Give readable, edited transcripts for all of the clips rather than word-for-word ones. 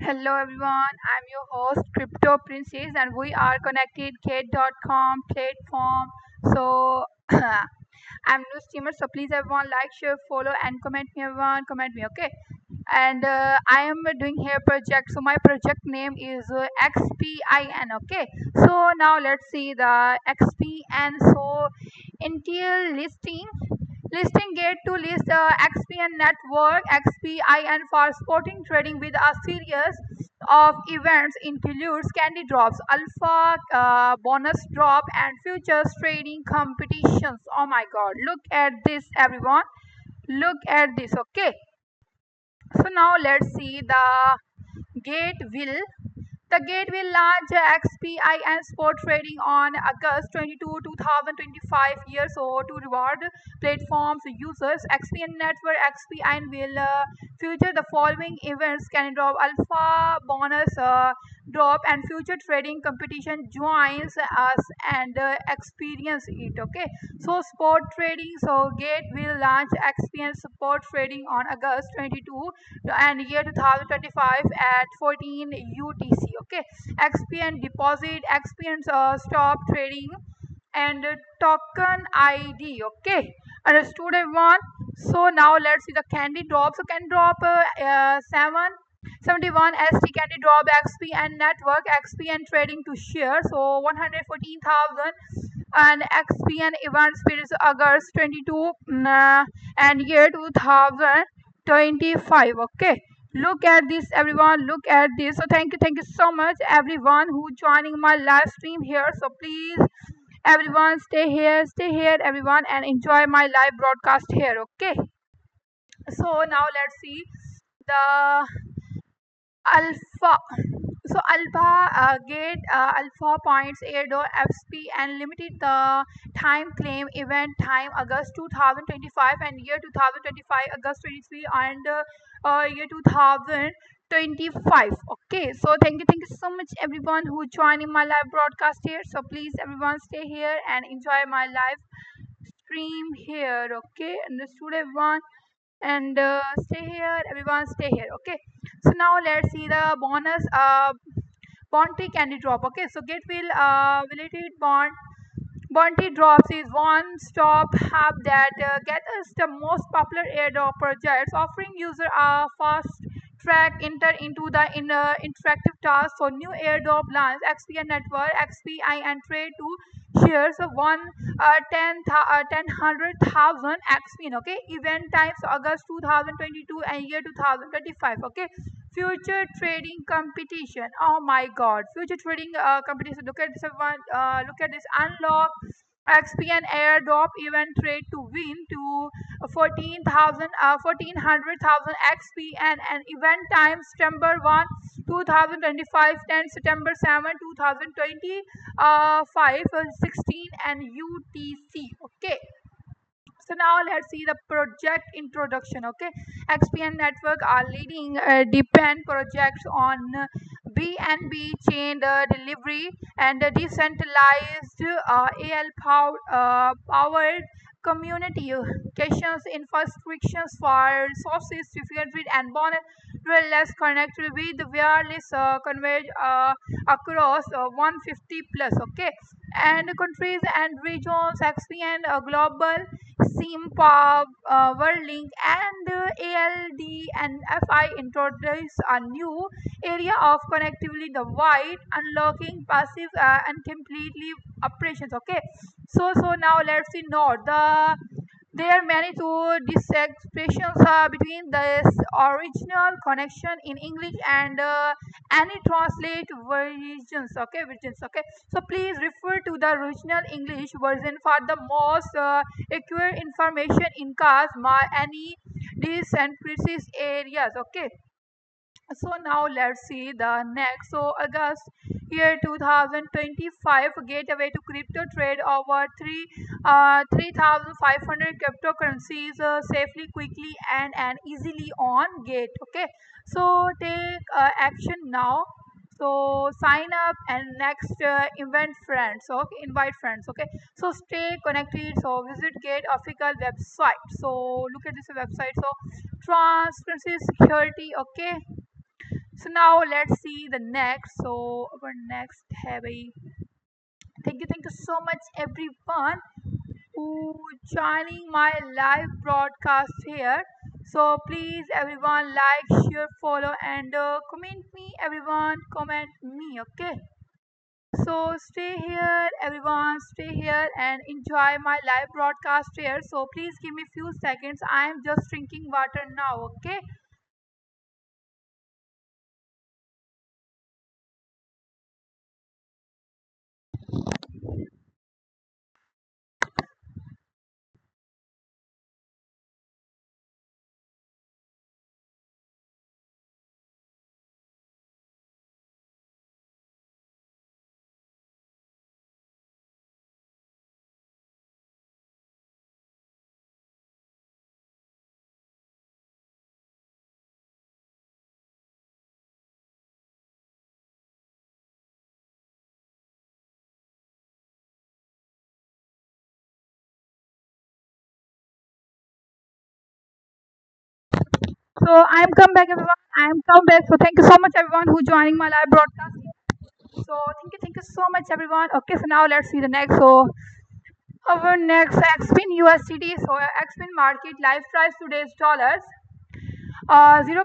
Hello everyone, I'm your host Crypto Princess and we are connected Gate.com platform. So I'm new streamer, so please everyone like, share, follow and comment me everyone, comment me, okay? And I am doing here project. So my project name is XPIN, okay? So now let's see the XPN. So until listing gate to list the XPN network. XPIN for sporting trading with a series of events includes candy drops, alpha bonus drop, and futures trading competitions. Oh my god, look at this, everyone. Look at this, okay? So now let's see gate will the gate will launch XPIN sport trading on August 22, 2025 years so to reward platforms users. XPN network XPIN will feature the following events: can drop alpha bonus drop and future trading competition. Joins us and experience it, okay? So sport trading, so gate will launch XPN sport trading on August 22 and year 2025 at 14 UTC, okay? XPN deposit, XPN stop trading, and token ID, okay? Understood everyone? So now let's see the candy drop. So can drop 771 ST candy drop XPN network, XPN trading to share. So 114,000 and XPN event speed is August 22 and year 2025, okay? Look at this everyone, look at this. So thank you so much everyone who joining my live stream here. So please everyone stay here everyone and enjoy my live broadcast here, okay? So now let's see the alpha. So alpha gate alpha points airdor fp and limited the time claim event time August 2025 and year 2025 August 23 and year 2025, okay? So thank you so much everyone who joining my live broadcast here. So please everyone stay here and enjoy my live stream here, okay? Understood everyone? And stay here everyone, stay here, okay? So now let's see the bonus bounty candy drop, okay? So get will related bounty drops is one stop hub that gathers the most popular airdrop projects, offering user a fast track enter into the interactive task. So new airdrop launch XPN network XPI and trade to shares of 100,000 XPN, okay? Event times August 2022 and year 2025, okay? Future trading competition. Oh my god, future trading competition. Look at this one. Look at this. Unlock XPN airdrop event trade to win to 1400,000 XPN and event time September 1 2025 10 September 7 2025 16 and UTC, okay? So now let's see the project introduction, okay? XPN network are leading depend projects on BNB chain delivery and decentralized powered communications infrastructures for resources distributed and borderless connected with wireless converge across 150 plus, okay? And countries and regions. XPN global SIM power link and ALD and FI introduce a new area of connectivity, the wide unlocking passive and completely operations, okay? So now let's see note there are many two disexpressions between this original connection in English and any translate versions, okay? Versions, okay? So please refer to the original English version for the most accurate information in case any disenfranchised areas, okay? So now let's see the next. So August year 2025 gateway to crypto trade over 3,500 cryptocurrencies safely, quickly and easily on gate, okay? So take action now. So sign up and next invite friends, okay? Invite friends, okay? So stay connected. So visit gate official website. So look at this website. So transparency security, okay? So now let's see the next. So our next heavy. Thank you so much everyone who joining my live broadcast here. So please everyone like, share, follow, and comment me. Everyone comment me. Okay. So stay here, everyone. Stay here and enjoy my live broadcast here. So please give me few seconds. I am just drinking water now. Okay. So I'm come back, everyone. I am come back. So thank you so much, everyone, who joining my live broadcast. So thank you so much, everyone. Okay, so now let's see the next. So our next Xpin USDT. So Xpin market live price today's dollars. 0.00619910%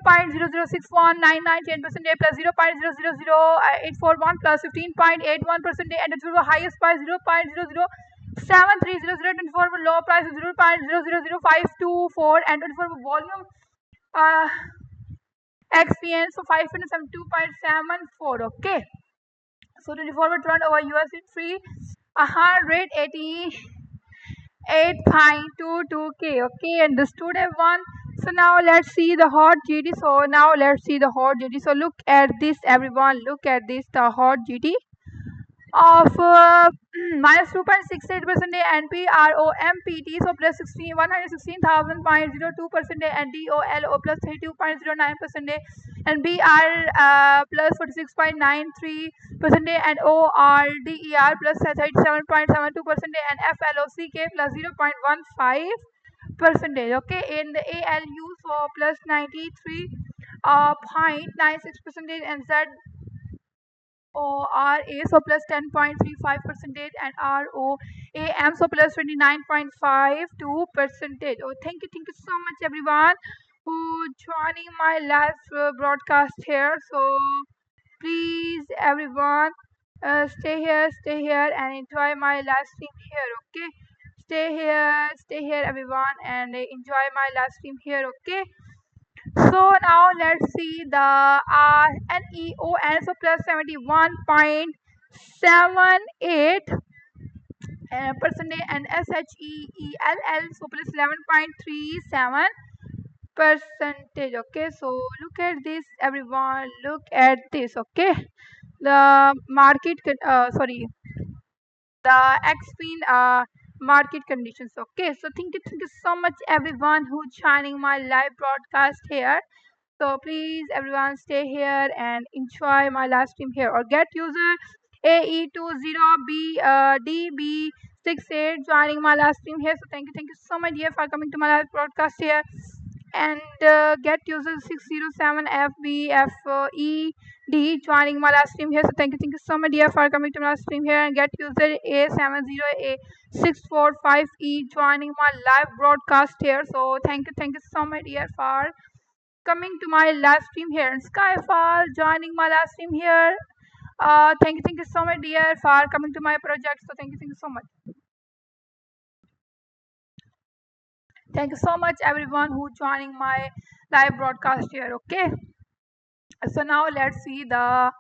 plus 0.000841 plus 15.81% and it will be highest price 0.00730024 low price 0.000524 and it will be volume uh, XPN so 572.74. Okay, so 24 will turn over USD free 188.22k. Okay, and this today one. So now let's see the hot GT. So now let's see the hot GT. So look at this, everyone. Look at this, the hot GT of minus 2.68% and PROMPT, so plus 116,000.02% and DOLO plus 32.09% and BR plus 46.93% and ORDER plus 37.72% and FLOCK plus 0.15%. Okay, in the ALU so plus 93 0.96% and Z ORA so plus 10.35% and ROAM so plus 29.52%. Oh, thank you so much everyone who joining my live broadcast here. So please everyone stay here and enjoy my live stream here. Okay, stay here everyone and enjoy my live stream here. Okay. So now let's see the RNEON so plus 71.78 percentage and SHEELL so plus 11.37 percentage. Okay, so look at this everyone, look at this. Okay, the market sorry, the Xpin market conditions. Okay, so thank you so much everyone who joining my live broadcast here. So please everyone stay here and enjoy my live stream here or get user AE20BDB68 joining my live stream here. So thank you so much dear for coming to my live broadcast here and get user 607FBFED joining my live stream here. So thank you so much dear for coming to my live stream here and get user A70A645E joining my live broadcast here. So thank you so much dear for coming to my live stream here and Skyfall joining my live stream here. Thank you so much dear for coming to my project. So thank you so much. Thank you so much everyone who joining my live broadcast here. Okay, so now let's see the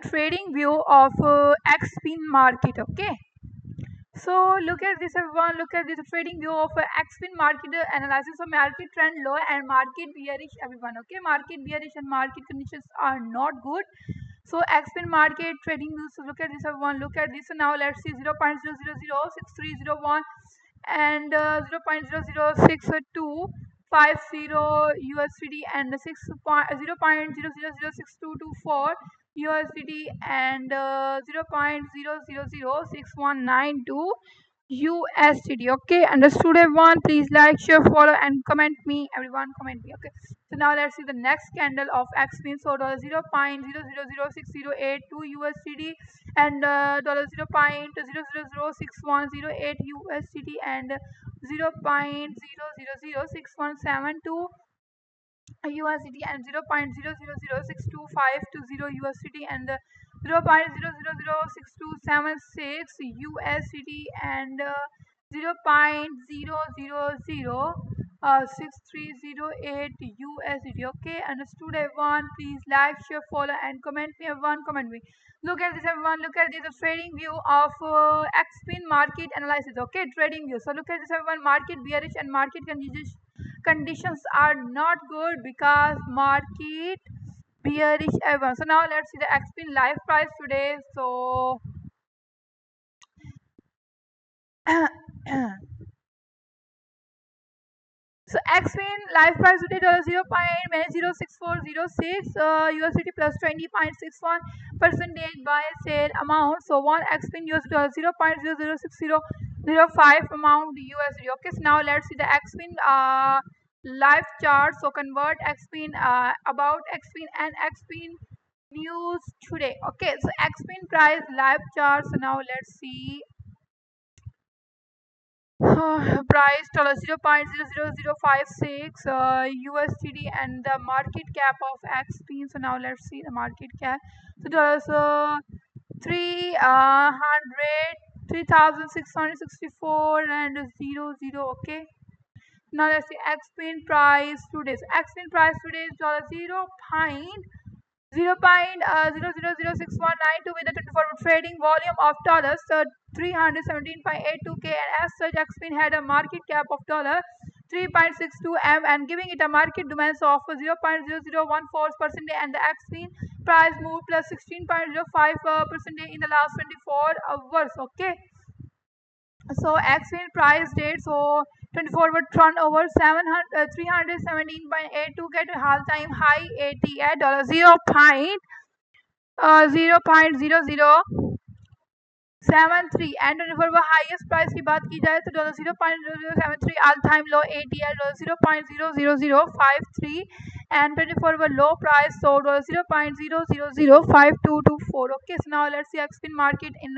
trading view of Xpin market. Okay, so look at this everyone, look at this trading view of Xpin market analysis of market trend low and market bearish everyone. Okay, market bearish and market conditions are not good. So Xpin market trading view. So look at this everyone, look at this. So now let's see 0.000630 and 0.006250 USD and 0.000622 USDT and 0.000619 USDT. Okay, understood everyone. Please like, share, follow, and comment me. Everyone, comment me. Okay. So now let's see the next candle of XPIN. So dollar 0.000608 USDT and dollar 0.000610 USDT and 0.000617 USDT and 0.000625 USDT and 0.000626 USDT and 0.0006308 USDT. Okay, understood everyone. Please like, share, follow, and comment me. Everyone, comment me. Look at this, everyone. Look at this, a trading view of XPIN market analysis. Okay, trading view. So look at this, everyone. Market bearish and market conditions are not good because market bearish everyone. So now let's see the XPIN live price today. So so XPIN live price today $0.06406 USDT plus 20.61 percentage buy sale amount. So one XPIN USD 0.006005 amount USD. Okay, so now let's see the XPIN live chart. So convert XPIN about XPIN and XPIN news today. Okay, so XPIN price live chart. So now let's see price $0.00056 USDT and the market cap of XP. So now let's see the market cap. So dollars 300 3,664 and 00. Okay. Now let's see XPIN price today. So XPIN price today is dollar 0.000692 with a 24 trading volume of dollars 317.82k, and as such XPIN had a market cap of dollar 3.62 m and giving it a market dominance of 0.0014 percent, and the XPIN price moved plus 16.05 percent in the last 24 hours. Okay, so XPIN price date, so 24 hour turnover 317.82 get a all time high 80 at dollar 0.73 and twenty highest price की बात की जाए तो dollar 0.0073 all time लो 80 है dollar 0.00053 and 24 were low price so dollar 0.0005224. Okay, so now let's see XPIN market in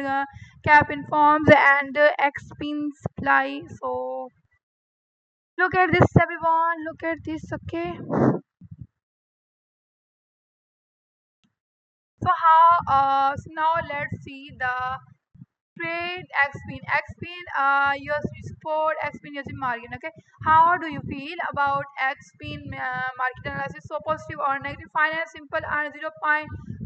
cap informs and XPIN supply. So look at this everyone, look at this. Okay, so how so now let's see the trade XPIN. XPIN USD support, XPIN using margin. Okay, how do you feel about XPIN market analysis? So positive or negative? Finance simple and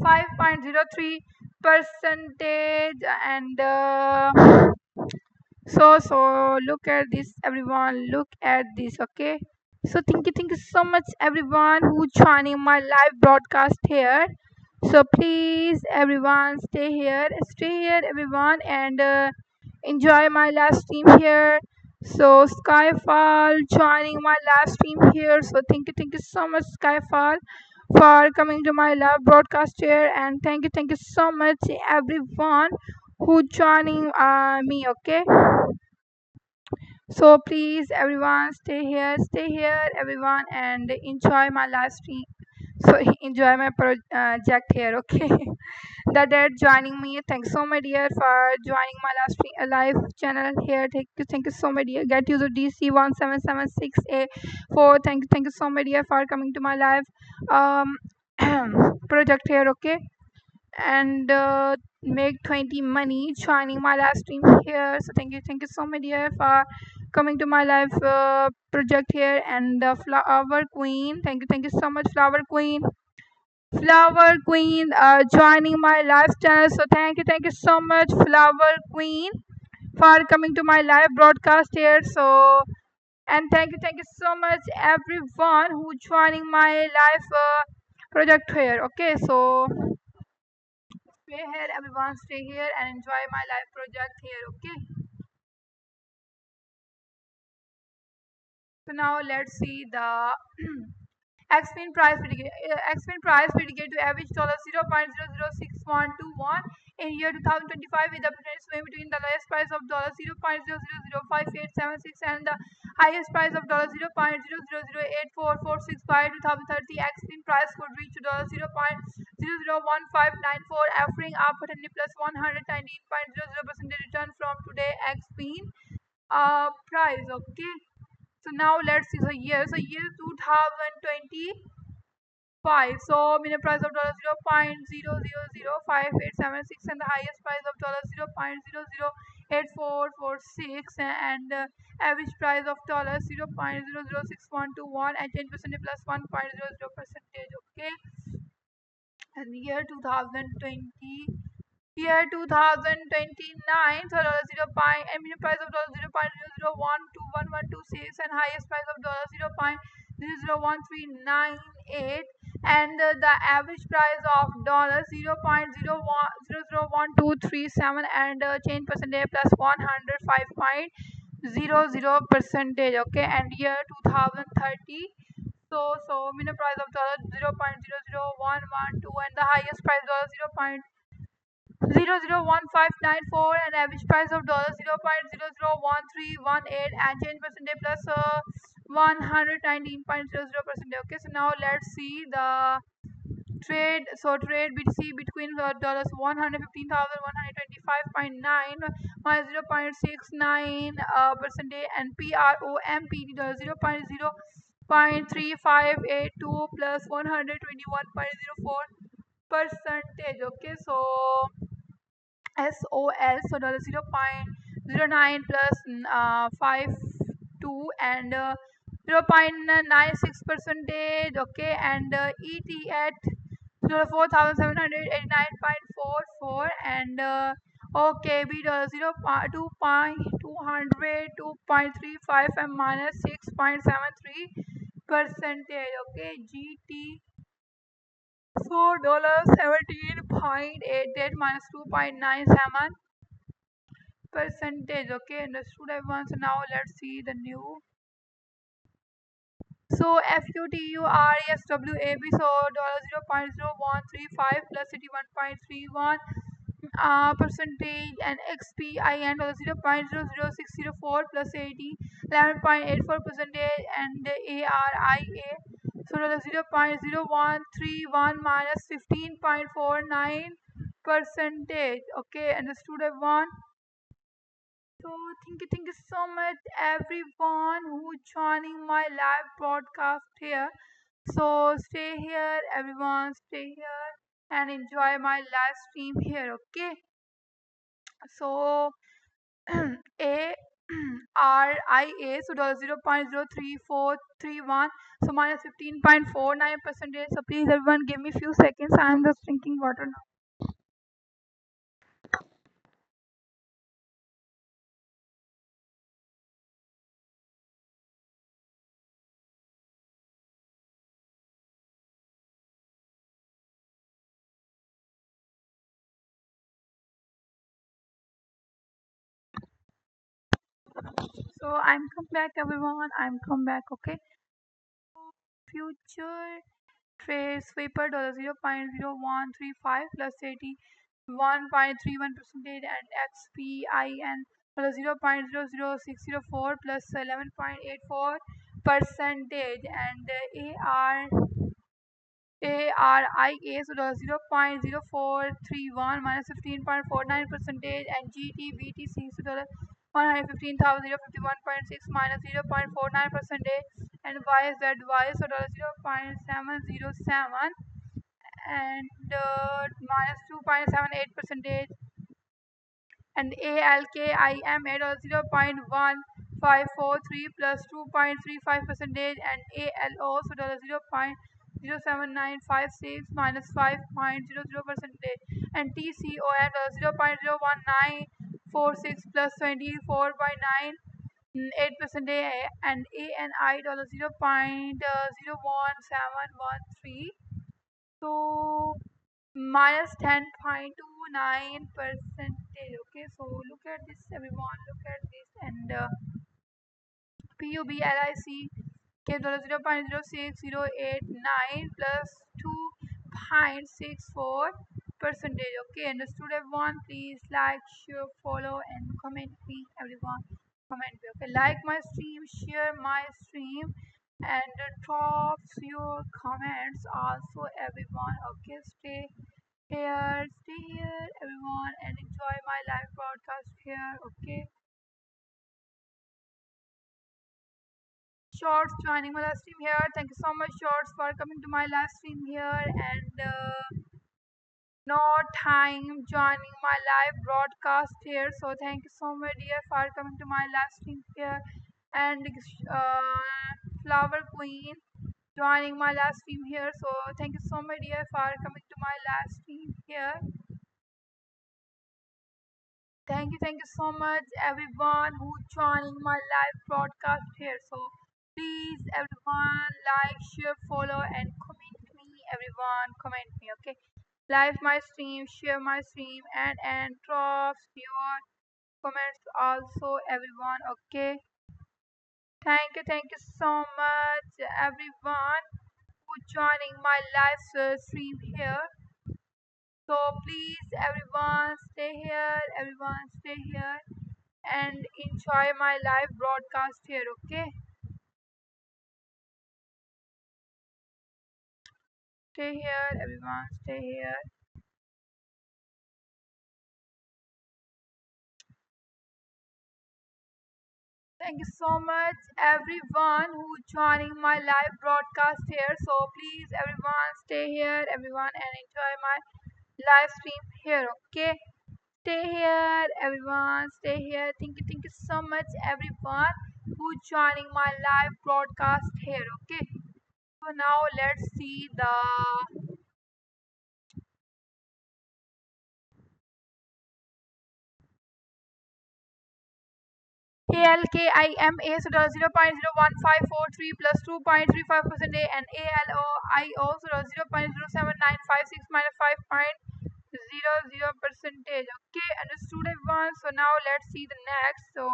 0.5.03 percentage and so look at this everyone, look at this. Okay, so thank you so much everyone who joining my live broadcast here. So please everyone stay here everyone, and enjoy my live stream here. So Skyfall joining my live stream here. So thank you so much Skyfall for coming to my live broadcast here, and thank you so much everyone who joining me. Okay, so please everyone stay here everyone, and enjoy my live stream. So enjoy my project here. Okay, the dad joining me, thanks so much dear for joining my last live channel here. Thank you so much dear. Get user DC17768 4. Thank you so much dear for coming to my live um project here. Okay, and make 20 money joining my live stream here. So thank you so much dear for coming to my live project here. And the flower queen, thank you so much flower queen joining my live channel. So thank you so much flower queen for coming to my live broadcast here. So and thank you so much everyone who joining my live project here. Okay, so stay here everyone, stay here and enjoy my live project here. Okay, so now let's see the XPIN price predicate to average dollar 0.006121 in year 2025 with the percentage swing between the lowest price of $0.000586 and the highest price of $0.00084465 by 2030. X-Spin price could reach $0.001594, offering a potentially plus 119.00% return from today X-Spin price. Okay, so now let's see the year. So year 2025. So minimum price of $0.000586 and the highest price of $0.008446 and average price of $0.006121 and 10% plus 1.00 percentage. Okay, and year 2020. Year 2029, so zero point and minimum price of $0.00121126 and highest price of $0.001398 and the average price of $0.001237 and change percentage plus 105.00 percentage. Okay, and year 2030. So minimum price of $0.000112 and the highest price of 0.001594 and average price of $0.001318 and change percentage plus 119.00%. Okay, so now let's see the trade. So trade BTC between dollars 115,125.9 minus 0.69 percentage and PROMPD dollars 0.3582 plus 121.04 percentage. Okay, so SOL, so dollar 0.09 plus 52 and 0.96 percentage. Okay, and ET at 4,789.44 and OKB dollar 2.235 and minus 6.73 percentage. Okay, GT $4.17.88 minus 2.97 percentage. Okay, understood everyone. So now let's see the new. So FUTURESWAB, so dollar 0.0135 plus 81.31 percentage and XPIN dollar 0.00604 plus 11.84 percentage and ARIA so dollar 0.0131 minus 15.49 percentage. Okay, understood everyone. So thank you so much everyone who joining my live broadcast here. So stay here, everyone, stay here and enjoy my live stream here. Okay. So A RIA so dollar 0.03431 so minus 15.49 percentage. So please everyone give me few seconds. I am just drinking water now. So I'm come back everyone. I'm come back. Okay. Future trade sweeper dollar 0.0135 plus 81.31 percentage and XPIN dollar 0.00604 plus 11.84 percentage and ARIA so dollar 0.0431 minus 15.49 percentage and GTBTC so dollar 115,051.6 minus 0.49 percentage and YZY so dollar 0.707 and minus 2.78 percentage and ALKIM at 0.1543 plus 2.35 percentage and ALO so dollar 0.07956 minus 5.00 percentage and TCOM 0.01946 plus 24.98 percentage and ANI dollar 0.01713 so minus 10.29 percentage. Okay, so look at this everyone, look at this and PUBLIC K dollar 0.06089 plus 2.64 percentage. Okay, understood everyone? Please like, share, follow, and comment me. Everyone, comment me. Okay, like my stream, share my stream, and drop your comments. Also, everyone. Okay, stay here, everyone, and enjoy my live broadcast here. Okay, Shorts joining my live stream here. Thank you so much, Shorts, for coming to my live stream here and. No time joining my live broadcast here. So thank you so much, dear, for coming to my live stream here. And Flower Queen joining my live stream here. So thank you so much, dear, for coming to my live stream here. Thank you so much, everyone who joining my live broadcast here. So please, everyone, like, share, follow, and comment me. Everyone, comment me. Okay, like my stream, share my stream, and drop your comments also, everyone. Okay, thank you so much, everyone who joining my live stream here. So please, everyone, stay here and enjoy my live broadcast here. Okay, stay here, everyone, stay here. Thank you so much, everyone who joining my live broadcast here. So please, everyone, stay here, everyone, and enjoy my live stream here. Okay, stay here, everyone, stay here. Thank you so much, everyone who joining my live broadcast here. Okay, so now let's see the ALKIMA, so 0.01543 plus 2.35% and ALOIO, so 0.07956 minus 5.00 percentage. Okay, understood everyone. So now let's see the next. So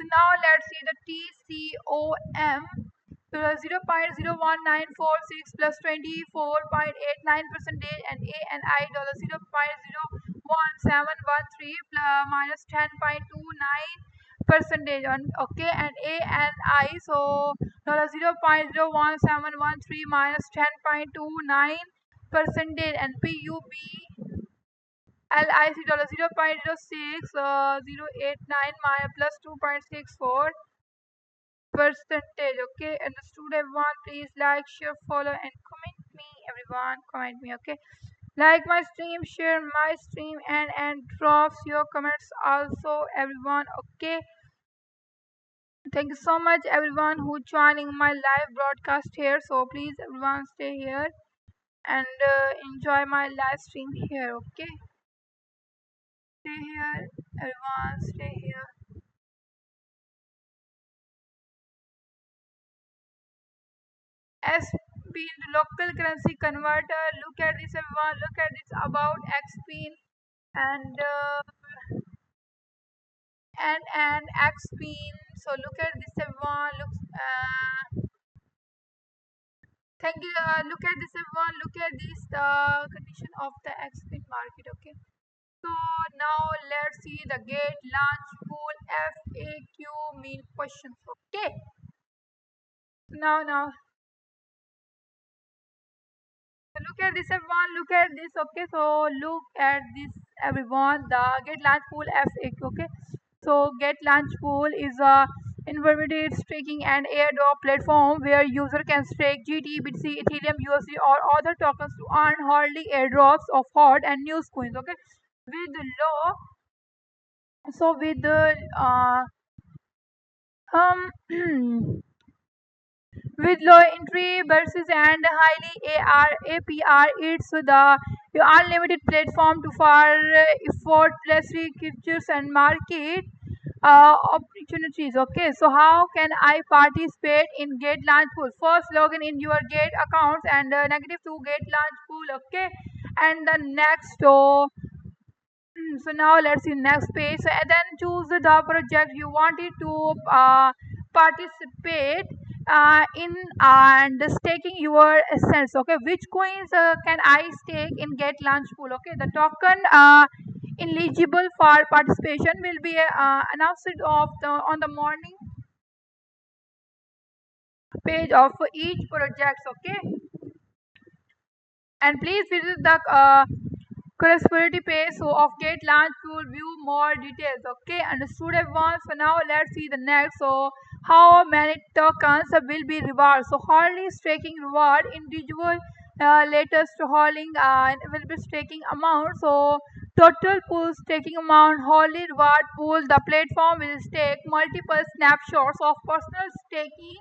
now let's see the TCOM. So 0.01946 plus 24.89 percentage and ANI $0.01713 minus 10.29 percentage on. Okay, and ANI, so $0.01713 minus 10.29 percentage, and PUB LIC $0.06089 minus plus 2.64 percentage. Okay, understood everyone? Please like, share, follow, and comment me. Everyone, comment me. Okay, like my stream, share my stream, and drop your comments also, everyone. Okay, thank you so much, everyone who joining my live broadcast here. So please, everyone, stay here and enjoy my live stream here. Okay, stay here, everyone, stay here. XPIN local currency converter. Look at this, everyone. Look at this about XPIN and XPIN. So look at this, everyone. Thank you. Look at this, everyone. Look at this. The condition of the XPIN market. Okay. So now let's see the gate launch pool FAQ mean questions. Okay. Now so look at this, everyone. Look at this. Okay, so look at this, everyone. The Get Launch Pool FAQ. Okay, so Get Launch Pool is a inverted staking and airdrop platform where user can stake GT, BTC, Ethereum, USD, or other tokens to earn hourly airdrops of hot and news coins. Okay, with low. So with the with low entry versus and highly APR, it's the unlimited platform to for effortlessly captures and market opportunities. Okay, so how can I participate in Get Launch Pool? First, log in your Get accounts and negative to Get Launch Pool. Okay, and the next. So now let's see next page. So and then choose the project you wanted to participate in and staking your assets. Okay, which coins can I stake in Get Launch Pool? Okay, the token eligible for participation will be announced on the morning page of each project. Okay, and please visit the corresponding page so of Get Launch Pool view more details. Okay, understood everyone. So now let's see the next. So how many tokens will be reward? So Harley staking reward individual latest holding will be staking amount. So total pool staking amount Harley reward pool. The platform will stake multiple snapshots of personal staking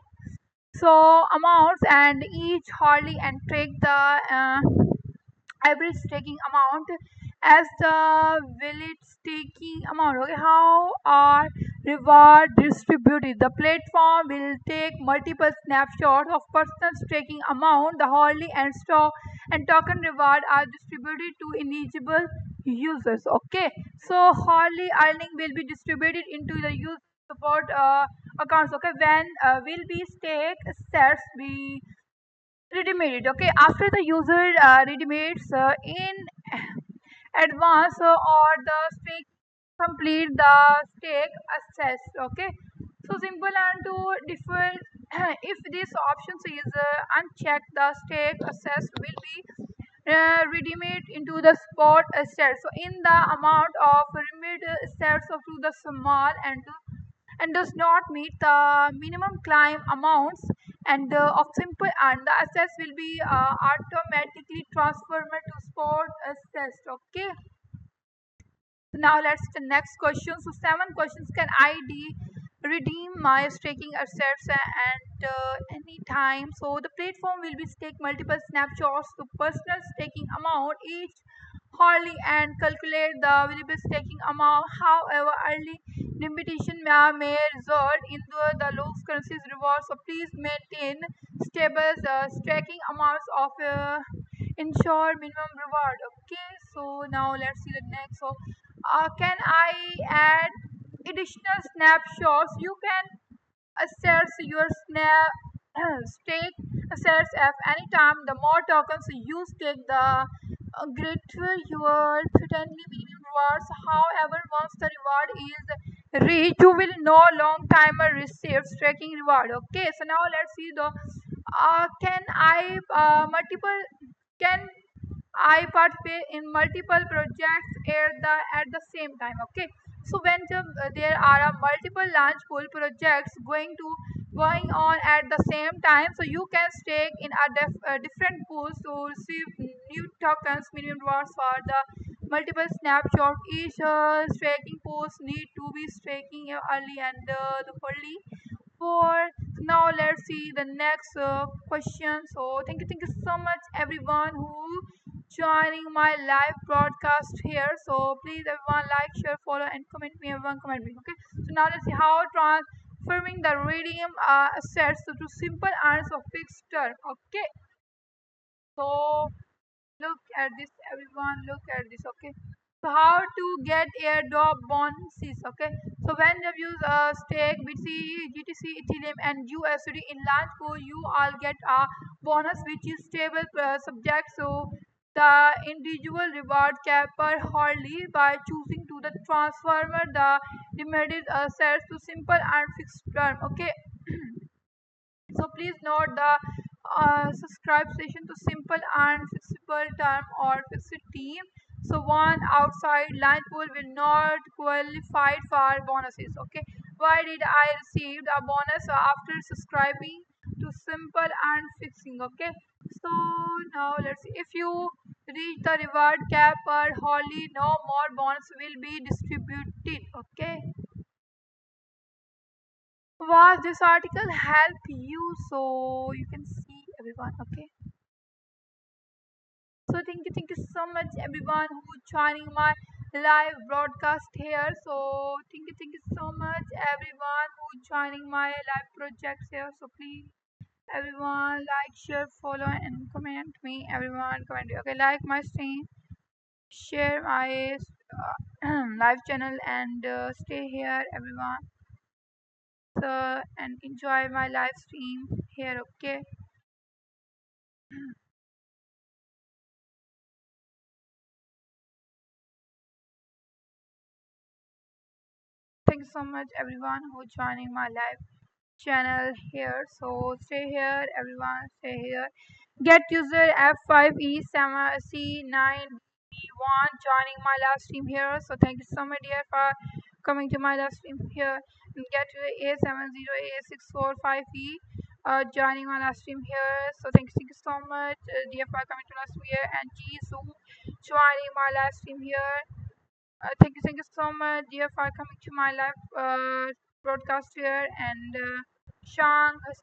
so amounts and each Harley and track the average staking amount as the valid staking amount. Okay, how are reward distributed? The platform will take multiple snapshots of personal staking amount. The hourly and stock and token reward are distributed to eligible users. Okay, so hourly earning will be distributed into the user support accounts. Okay, when will be stake sets be redeemed. Okay, after the user redeems in advance or the stake complete the stake access. Okay, so simple and to differ if this option is unchecked, the stake access will be redeemed into the spot assets. So in the amount of redeemed assets of to the small and does not meet the minimum claim amounts and of simple and the assets will be automatically transferred to spot assets. Okay, so now let's the next question. So seven questions: can I redeem my staking assets at any time? So the platform will be stake multiple snapshots to personal staking amount each hourly and calculate the available staking amount. However, early limitation may result in the low currencies reward. So please maintain stable staking amounts of ensure minimum reward. Okay, so now let's see the next. So can I add additional snapshots? You can assess your snap stake assets at any time. The more tokens you stake, the greater your potentially minimum rewards. However, once the reward is reached, you will no long timer receive staking reward. Okay, so now let's see the can I multiple can I participate in multiple projects at the same time. Okay, so when there are multiple launch pool projects going on at the same time, so you can stake in different pools to receive new tokens, minimum rewards for the multiple snapshot. Each staking pools need to be staking early and the early for now. Let's see the next question. So thank you so much everyone who joining my live broadcast here. So please everyone like, share, follow, and comment me. Everyone comment me. Okay. So now let's see how transforming the redeem assets to simple earns of fixed term. Okay. So look at this, everyone. Look at this. Okay. So how to get airdrop bonuses? Okay. So when you use stake BTC, GTC, Ethereum, and USD in launch pool, you all get a bonus which is stable subject. So the individual reward cap per hardly by choosing to the transformer the limited assets to simple and fixed term. Okay. So please note the subscribe session to simple and flexible term or fixed team. So one outside line pool will not qualify for bonuses. Okay. Why did I receive a bonus after subscribing to simple and fixing? Okay. So now let's see. If you reach the reward cap per wholly, no more bonus will be distributed. Okay. Was this article help you so you can see everyone? Okay, so thank you so much everyone who joining my live broadcast here. So thank you so much everyone who joining my live projects here. So please everyone like, share, follow, and comment me. Everyone comment me. Okay, like my stream, share my live channel, and stay here everyone. and enjoy my live stream here. Okay. Thank you so much, everyone who joining my live channel here. So stay here, everyone. Stay here. Get user F5E7C9B1 joining my live stream here. So thank you so much, dear, for coming to my live stream here. And get user A70A645E joining my live stream here. So thank you so much, dear, for coming to live stream here. And Jisoo joining my live stream here. Thank you so much, dear, for coming to my live broadcast here, and Shang is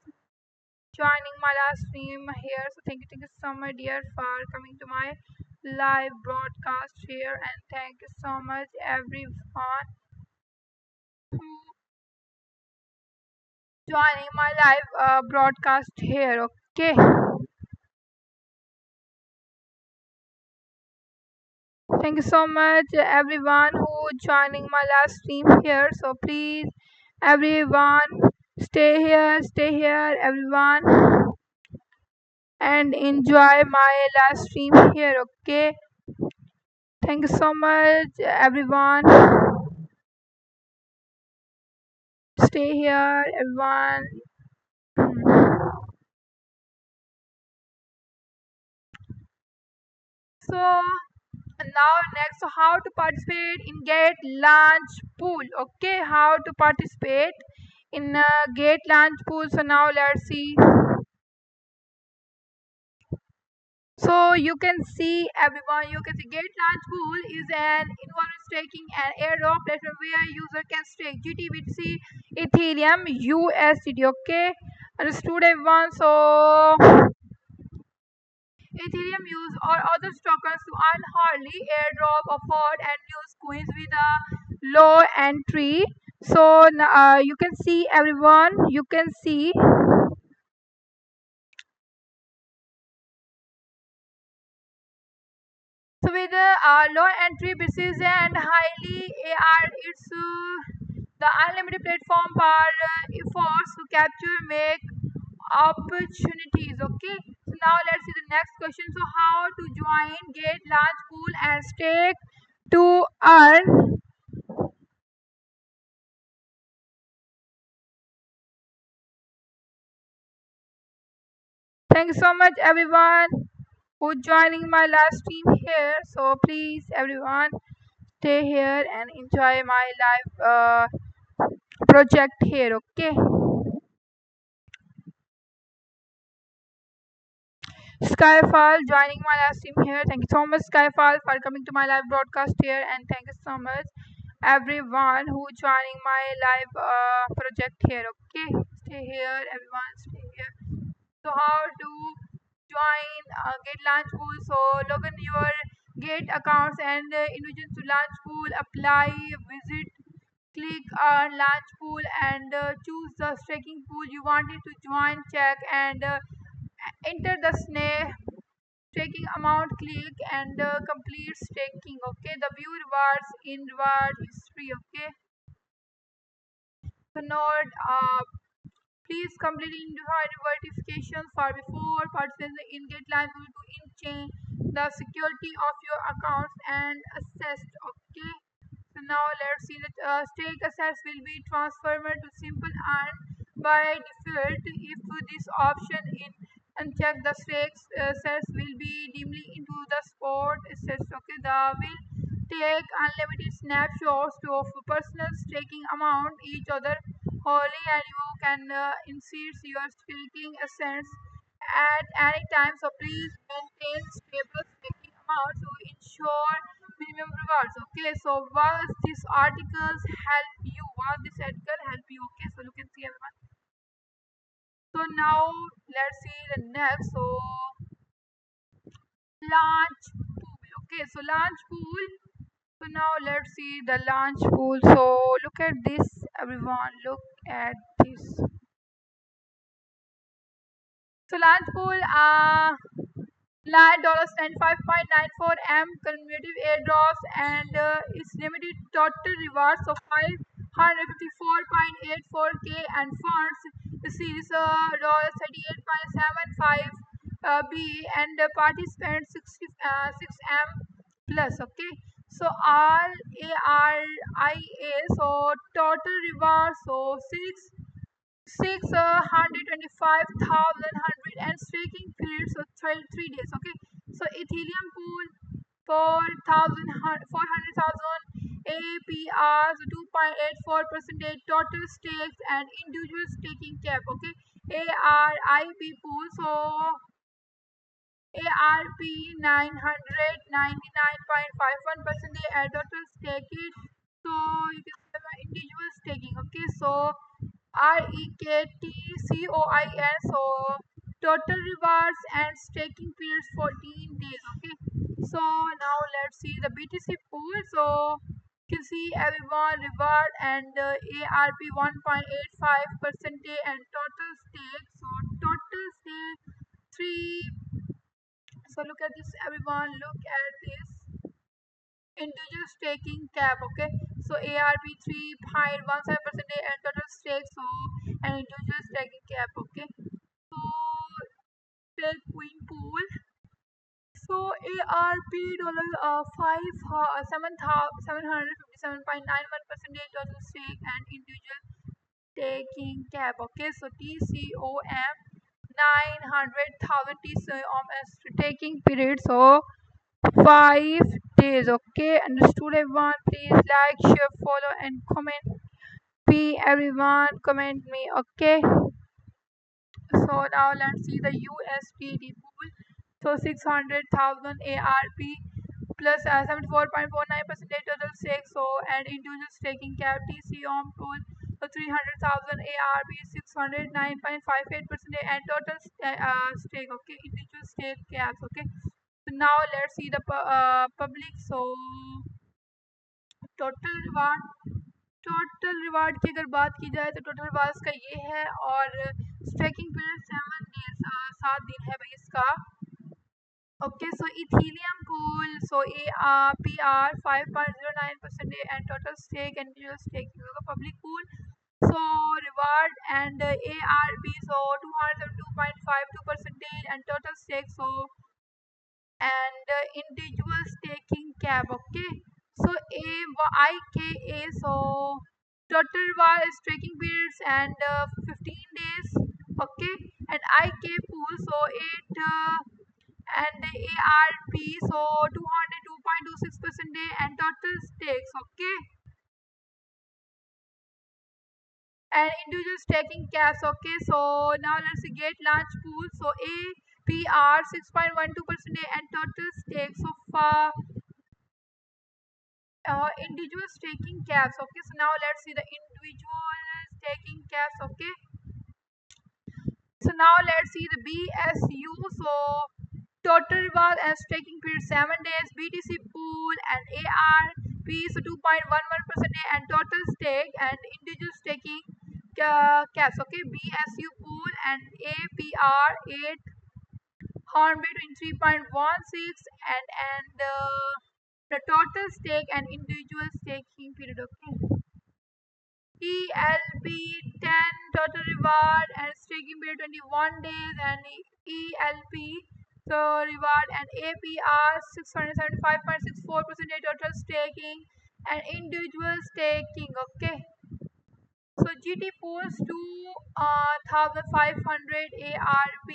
joining my live stream here. So thank you so much, dear, for coming to my live broadcast here, and thank you so much, everyone who joining my live broadcast here. Okay, thank you so much, everyone who joining my live stream here. So please, everyone, stay here, everyone, and enjoy my live stream here. Okay, thank you so much, everyone. Stay here, everyone. So now next, how to participate in Gate Launch Pool. Okay, how to participate in Gate Launch Pool. So now let's see. So you can see, everyone, you can see Gate Launch Pool is an involved staking and airdrop platform where user can stake GTBTC, Ethereum, USDT. Okay, understood, everyone. So Ethereum use or other tokens to earn hardly airdrop, afford, and use coins with a low entry. So you can see, everyone. You can see. So with low entry basis and highly AR, it's the unlimited platform for efforts to capture make opportunities. Okay. So now let's see the next question. So how to join Gate Launch Pool and stake to earn. Thank you so much, everyone who joining my live stream here. So please, everyone, stay here and enjoy my live project here. Okay. Skyfall joining my live stream here. Thank you so much, Skyfall, for coming to my live broadcast here, and thank you so much, everyone who joining my live project here. Okay, stay here, everyone, stay here. So how to join Gate Launch Pool? So log in your Gate accounts and invitation to Launch Pool. Apply, visit, click on Launch Pool, and choose the staking pool you wanted to join. Check and enter the staking amount, click and complete staking. Okay, the view rewards in reward history. Okay, so note, please complete individual verifications for before participating in GetLine to in-chain the security of your accounts and assessed. Okay, so now let's see that stake assets will be transferred to simple and by default. If this option in uncheck, the stakes assets will be deemed into the spot assets. Okay, the will take unlimited snapshots of personal staking amount each other wholly, and you can insert your staking assets at any time. So please maintain stable staking amount to ensure minimum rewards. Okay, so was this articles help you? Was this article help you? Okay, so you can see, everyone. So now let's see the next. So launch pool. Okay, so launch pool. So now let's see the launch pool. So look at this, everyone. Look at this. So launch pool, $95.94 M cumulative airdrops, and its limited total rewards of 5 154.84k and funds receives $38.75 B and participants 6M plus. Okay, so all ARIA, so total reward, so 625,100 and staking period, so 3 days. Okay, so Ethereum pool for 400,000 APR, so 2.84% total stakes and individual staking cap. Okay, ARIP pool, so ARP 999.51% and total stake it. So you can see the individual staking. Okay, so REKTCOIN, so total rewards and staking periods 14 days. Okay, so now let's see the BTC pool. So you can see everyone reward and ARP 1.85% and total stake. So total stake 3. So look at this, everyone. Look at this individual staking cap. Okay, so ARP 3.17% and total stake. So and individual staking cap. Okay, so take queen pool. So ARP dollar 757.91% total stake and individual taking cap. Okay, so TCOM 900,000 TCOM as taking period. So 5 days. Okay, understood, everyone? Please like, share, follow, and comment. P everyone, comment me. Okay, so now let's see the USDT pool. So 600,000 ARP plus 74.49% total stake. So and individual staking cap TCOM pool. So 300,000 ARP, 609.58% and total stake. Okay, individual stake caps. Okay, so now let's see the public. So total reward की अगर बात की जाए तो total rewards का ये है और स्ट्राइकिंग पीरियड 7 डेज 7 दिन है भाई इसका. Okay, so Ethereum pool, so ARPR 5.09% and total stake and individual stake. Public pool, so reward and ARP, so 202.52% and total stake, so and individual staking cap. Okay, so IKA, so total reward staking periods and 15 days. Okay, and IK pool, so 8 and ARP, so 202.26% and total stakes. Okay, and individual staking caps. Okay, so now let's see get launch pool, so APR 6.12% and total stakes so far. Individual staking caps. Okay, so now let's see the individual staking caps. Okay, so now let's see the BSU, so total reward and staking period 7 days, BTC pool and ARP, so 2.11% and total stake and individual staking caps. Okay, BSU pool and APR 8 horn between 3.16 and the total stake and individual staking period. Okay, ELP 10 total reward and staking period 21 days and ELP so reward and APR 675.64% total staking and individual staking. Okay, so GT pools 2,500 ARP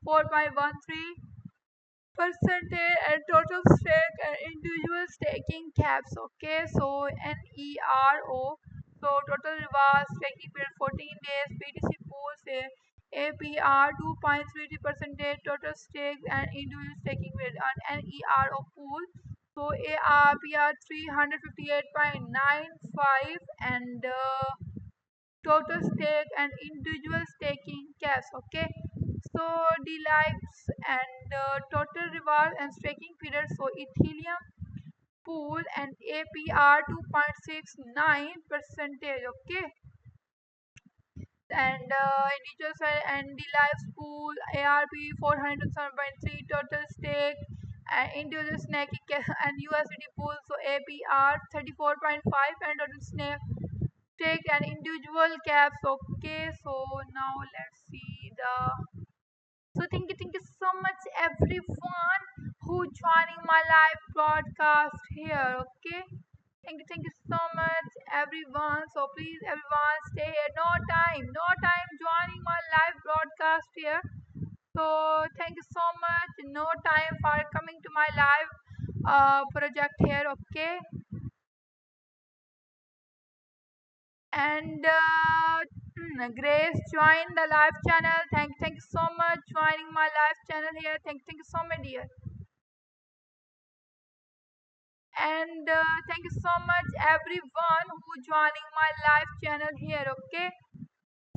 4.13% and total stake and individual staking caps. Okay, so NERO, so total reward staking period 14 days, BTC pool say APR 2.33% total stake and individual staking period on NERO pool, so ARPR 358.95 and total stake and individual staking cash. Okay, so the lives and total reward and staking period, so Ethereum pool and APR 2.69%. Okay, and individual side and the lives pool ARP 407.3 total stake and individual snake and USDT pool, so APR 34.5 and total snake stake and individual caps. Okay, so now let's see the. So thank you so much everyone who joining my live broadcast here. Okay, thank you so much everyone. So please everyone stay here. No time joining my live broadcast here. So thank you so much. No time for coming to my live project here. Okay, and Grace joined the live channel. Thank you so much joining my live channel here. Thank you so much, dear. And thank you so much everyone who joining my live channel here. Okay,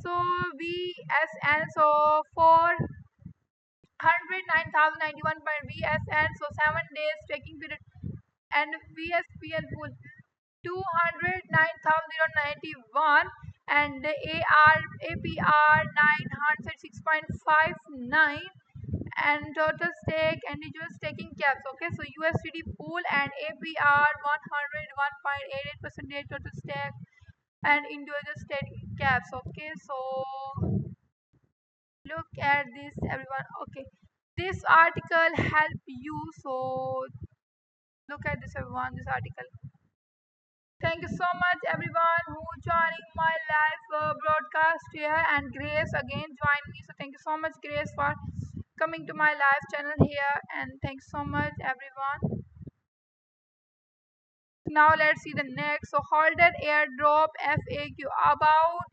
so VSN, so 409,091.VSN, so 7 days taking period, and VSPN pool 209,091, and AR APR 906.59, and total stake and individual staking caps. Okay, so USDT pool and APR 101.88 percentage total stake and individual staking caps. Okay, so look at this everyone. Okay, this article help you. So look at this everyone, this article. Thank you so much everyone who joining my live broadcast here, and Grace again joined me. So thank you so much Grace for coming to my live channel here, and thanks so much everyone. Now let's see the next. So holder airdrop FAQ about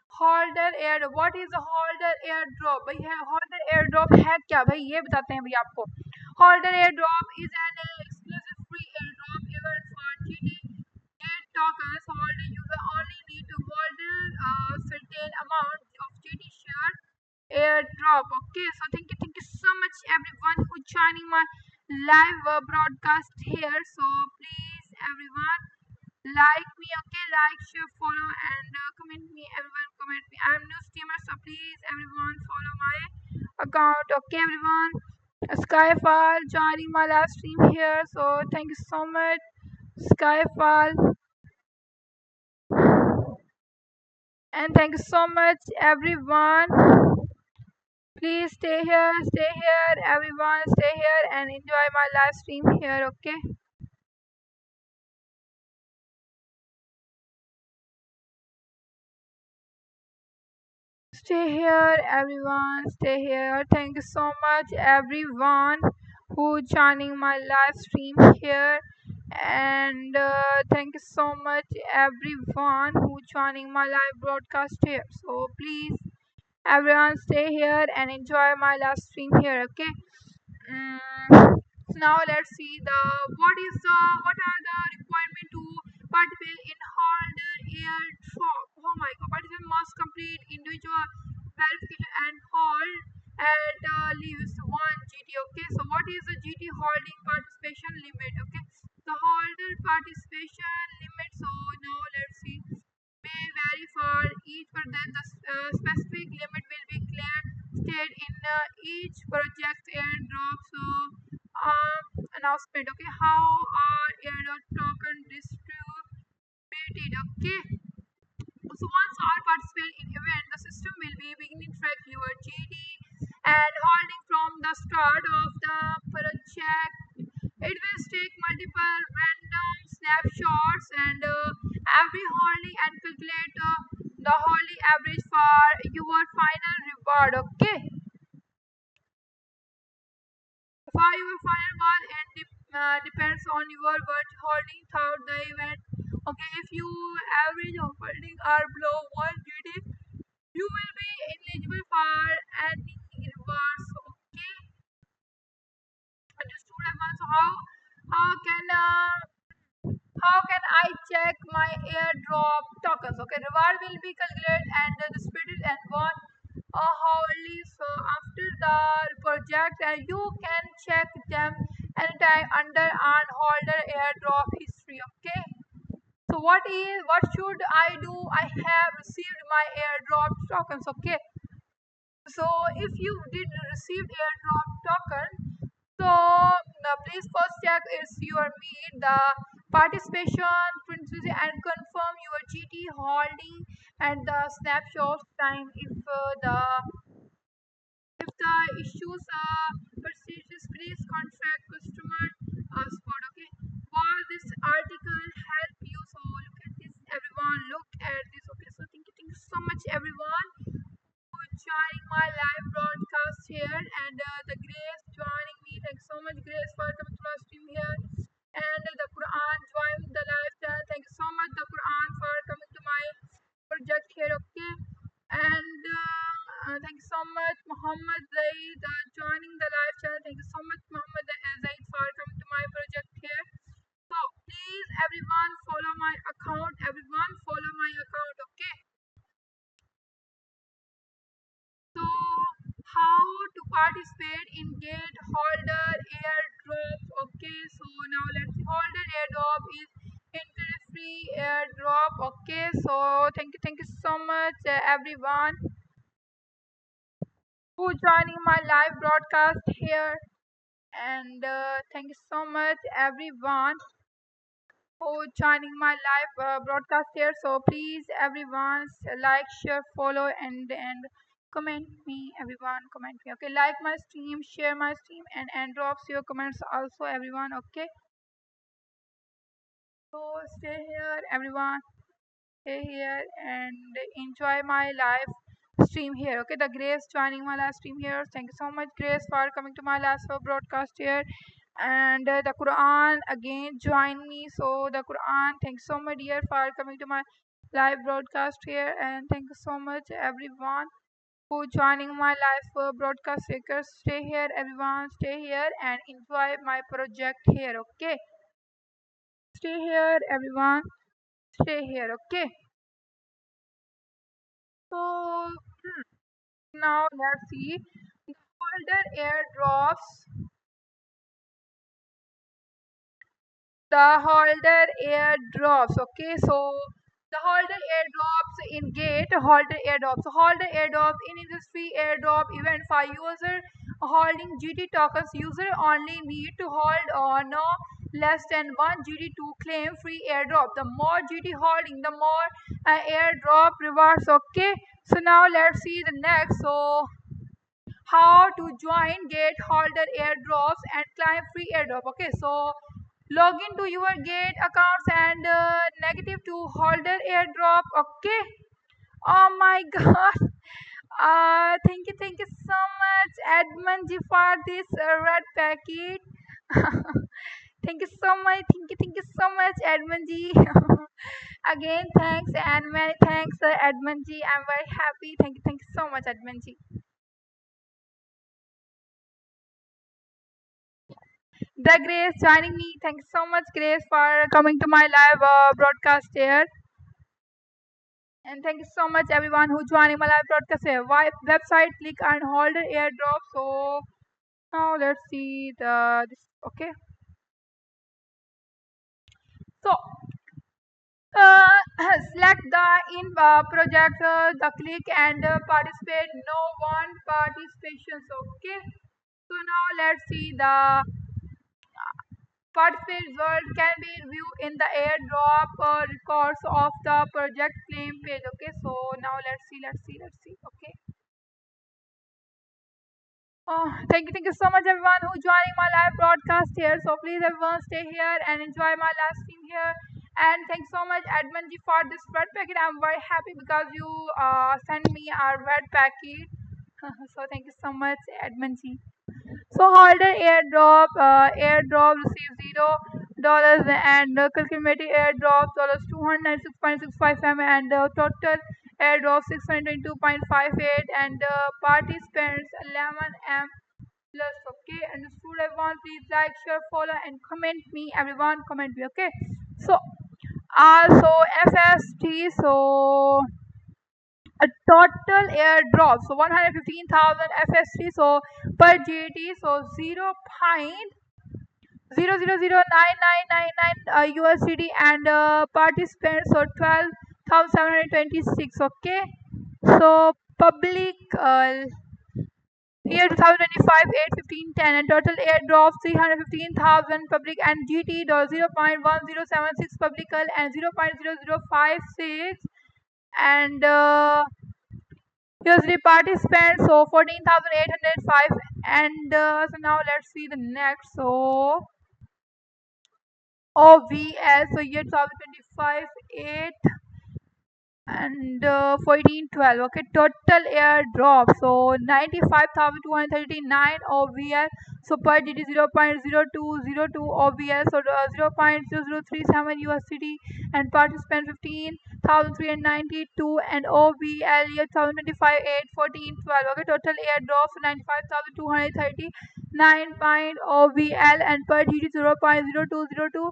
holder air. What is a holder airdrop? भाई है holder airdrop है क्या भाई, ये बताते हैं भाई आपको. Holder airdrop is an exclusive free airdrop event for GT Gate tokens. Holder user only need to hold a certain amount of GT share airdrop. Okay, so thank you so much everyone who joining my live broadcast here. So please everyone like me. Okay, like, share, follow, and comment me. Everyone comment me. I'm new streamer, so please everyone follow my account. Okay, everyone. Skyfall joining my live stream here. So thank you so much, Skyfall, and thank you so much everyone. Please stay here, everyone, stay here and enjoy my live stream here. Okay, stay here, everyone, stay here. Thank you so much, everyone, who joining my live stream here, and thank you so much, everyone, who joining my live broadcast here. So please, everyone, stay here and enjoy my live stream here. Okay. Mm, so now let's see the what are the requirement to participate in holder airdrop. Oh my god, participant must complete individual verification and hold at least one GT. Okay, so what is the GT holding participation limit? Okay, the holder participation limit. So now let's see, may vary for each project. The specific limit will be clear stated in each project airdrop. So announcement. Okay, how are airdrop token distributed? Okay, so once all participate in event, the system will be beginning track your GD and holding from the start of the project. It will take multiple random snapshots and every holding and calculate the holding average for your final reward. Okay, for your final reward and depends on your what holding throughout the event. Okay, if you average of holding are below 1 GD, you will be eligible for any rewards. Okay, understood everyone. So how can I check my airdrop tokens? Okay, reward will be calculated and distributed and won hourly. So after the project, you can check them anytime under on holder airdrop history. Okay. So what should I do? I have received my airdrop tokens. Okay. So if you did receive airdrop token, so please first check is your meet the participation principles and confirm your GT be holding at the snapshot time if the issues persists, please contact customer support. Okay, while this article help you, so look at this, everyone, look at this. Okay, so thank you so much everyone for joining my live broadcast here, and the Grace joining me. Thanks so much, Grace, for coming to my stream here. And the Quran joined the live channel. Thank you so much, the Quran, for coming to my project here. Okay, and thank you so much, Muhammad Zaid, joining the live channel. Thank you so much, Muhammad Zaid, for coming to my project here. So please, everyone, follow my account. Everyone, follow my account. Okay. So, how to participate in Gate Holder airdrop? Okay, so now let's see. Holder airdrop is interest-free airdrop. Okay, so thank you so much, everyone, who joining my live broadcast here, and thank you so much, everyone, who joining my live broadcast here. So please, everyone, like, share, follow, and comment me. Everyone, comment me. Okay, like my stream, share my stream, and drops your comments also. Everyone, okay. So stay here, everyone. Stay here and enjoy my live stream here. Okay, the Grace joining my live stream here. Thank you so much, Grace, for coming to my last broadcast here. And the Quran again join me. So the Quran, thanks so much, dear, for coming to my live broadcast here. And thank you so much, everyone, who joining my live broadcast here. Stay here, everyone. Stay here and enjoy my project here. Okay, stay here, everyone. Stay here. Okay. So now let's see the holder airdrops. The holder airdrops. Okay, so the holder airdrops in Gate holder airdrops. So holder airdrops in industry airdrop event for user holding GT tokens. User only need to hold or no less than 1 GT to claim free airdrop. The more GT holding, the more airdrop rewards. Okay, so now let's see the next. So how to join Gate holder airdrops and claim free airdrop. Okay, so log into your Gate accounts and negative to holder airdrop. Okay, oh my god, thank you so much, Edmund G, for this red packet. Thank you so much, thank you so much, Edmund G. Again, thanks, and many thanks, Edmund G. I'm very happy. Thank you so much, Edmund G. The Grace joining me. Thank you so much, Grace, for coming to my live broadcast here. And thank you so much, everyone, who joining my live broadcast here. Website, click and hold the airdrop. So now let's see the this. Okay. So select the in project, the click and participate. No one participation. Okay. So now let's see the participate result can be viewed in the airdrop records of the project claim page. Okay, so now let's see. Okay. Thank you so much, everyone, who joining my live broadcast here. So please, everyone, stay here and enjoy my live stream here. And thanks so much, Edmund G, for this red packet. I'm very happy because you sent me a red packet. So thank you so much, Edmund G. So holder airdrop receive $0 and calculated airdrop $296.65 and total airdrop 622.58 and party spends 11 M plus. Okay, understood, everyone. Please like, share, follow, and comment me. Everyone, comment me. Okay. So also FST. So a total airdrop, so 115,000 FST, so per GT, so 0.0009999 USDT and participants, so 12,726. Okay, so public year 2025 81510 and total airdrop 315,000 public and GT 0.1076 public and 0.0056 and USD participants, so 14,805. And so now let's see the next. So OVS, so year 2025, 8 and 1412. Okay, total airdrop, so 95,239 OVS. So per GD 0.0202 OVS, so 0.0037 USDT, and participant 15,392, and OVL year 2025, 8 14 12. Okay, total airdrop, so 95,239 point OVL, and per GD 0.0202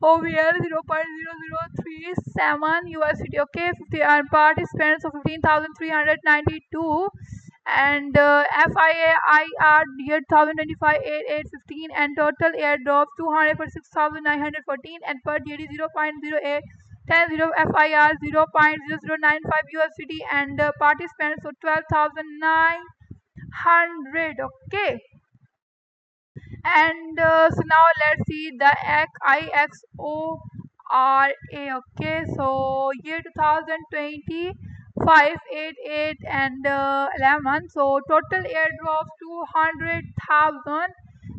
OVL 0.0037 USD. Okay, 50 and participants of 15,392, and FIAIR year 2025, 8 and total airdrops 246,914, and per DD 0.08 10 FIR 0.0095 USD, and participants of 12,900. Okay, and so now let's see the IXORA. Okay, so year 2025, 8 8 and 11. So total airdrops 200,000,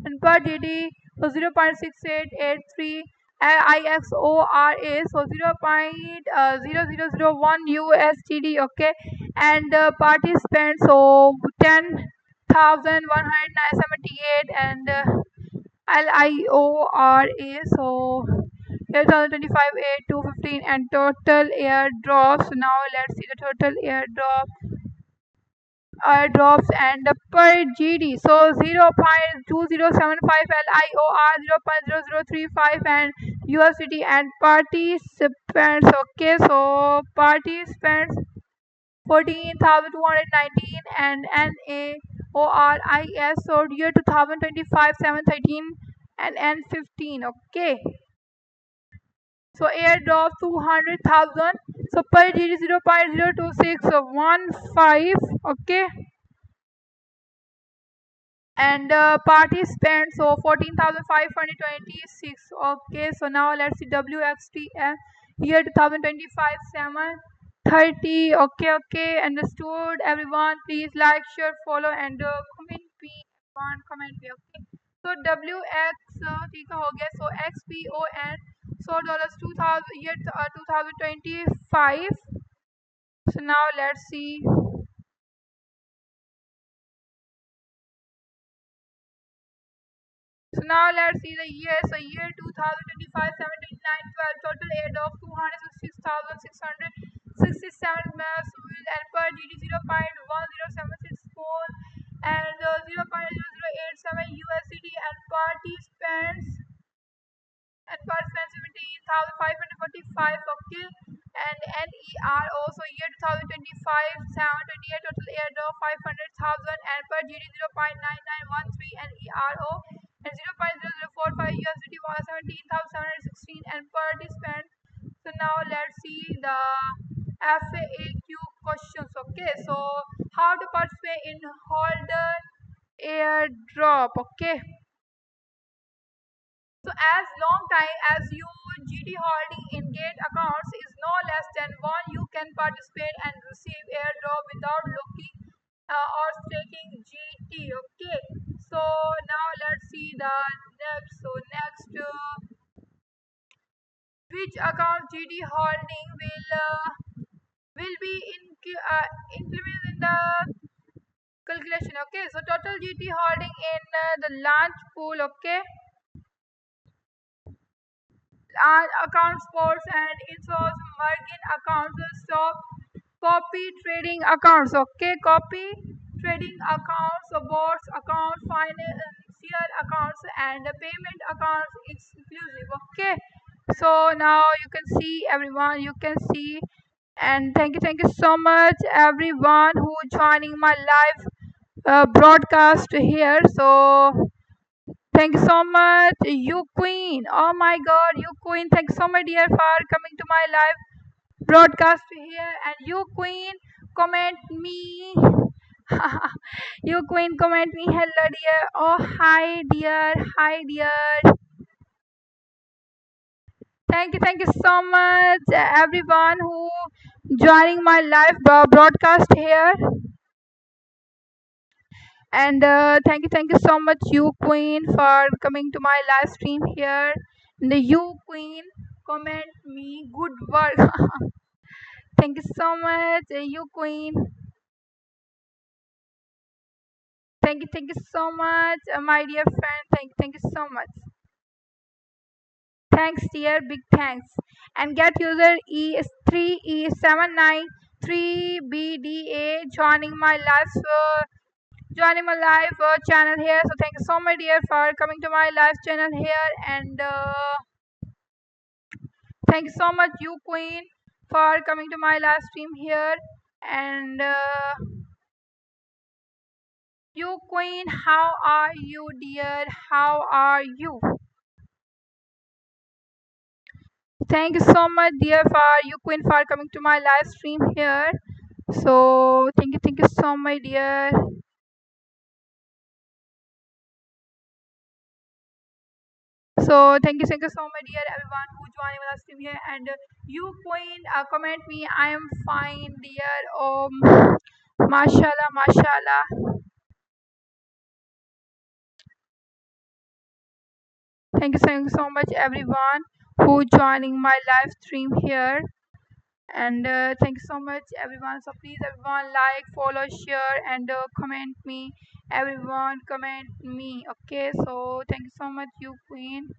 and per DD so 0.6883 IXORA, so 0.0001 USDD. Okay, and participants so 10,178, and LIORA, so 2025, 8 to 15, and total airdrops. Now let's see the total airdrops and per GD. So 0.2075 LIOR, 0.0035 and USDT, and participants. Okay, so participants 14,219, and NAORIS, so year 2025, 713, and N15. Okay, so airdrop 200,000, so per GD 0.02615. Okay, and participants so 14,526. Okay, so now let's see WXTM year 2025, 730. Okay, okay, understood everyone. Please like, share, follow, and comment me, one comment me. Okay, so WX ठीक हो गया, so XPON, so dollars 2000 year 2025. So now let's see. So now let's see the year. So year 2025, 79, 12, total aid of 266,667 mass will, and per GD 0.1076 and 0.0087 USD, and participants 17,545. Okay, and NER also year 2025, 728, total airdrop 500,000, and per GD 0.9913 NERO, and 0.0045 USDT was 17,716, and participant. So now let's see the FAQ questions. Okay, so how to participate in holder airdrop. Okay, so as long time as your GD holding in Gate accounts is no less than 1, you can participate and receive airdrop without looking or staking GT. Okay, so now let's see the next. So next, which account GD holding will be implemented in the calculation. Okay, so total GT holding in the launch pool. Okay, account sports and insource margin accounts, stock copy trading accounts. Okay, copy trading accounts, bots accounts, financial accounts, and payment accounts exclusive. Okay, so now you can see everyone, you can see, and thank you so much everyone who joining my live broadcast here. So thank you so much, you queen. Oh my god, you queen. Thanks so much, dear, for coming to my live broadcast here. And you queen, comment me. You queen, comment me. Hello, dear. Oh, hi, dear. Hi, dear. Thank you so much, everyone who joining my live broadcast here. And thank you so much, you Queen, for coming to my live stream here. And the you Queen comment me good work. Thank you so much, you Queen. Thank you so much, my dear friend. Thank you so much. Thanks, dear, big thanks. And get user E3E793BDA joining my live channel here. So thank you so much, dear, for coming to my live channel here. And thank you so much, you Queen, for coming to my live stream here. And you Queen, how are you, dear? How are you? Thank you so much, dear, for you Queen, for coming to my live stream here. So thank you so much, dear. So thank you so much, dear, everyone who joined my live stream here. And you Queen, comment me. I am fine, dear. Mashallah, mashallah. Thank you so much, everyone who joining my live stream here. And thank you so much, everyone. So please, everyone, like, follow, share, and comment me. Everyone, comment me. Okay. So thank you so much, you Queen,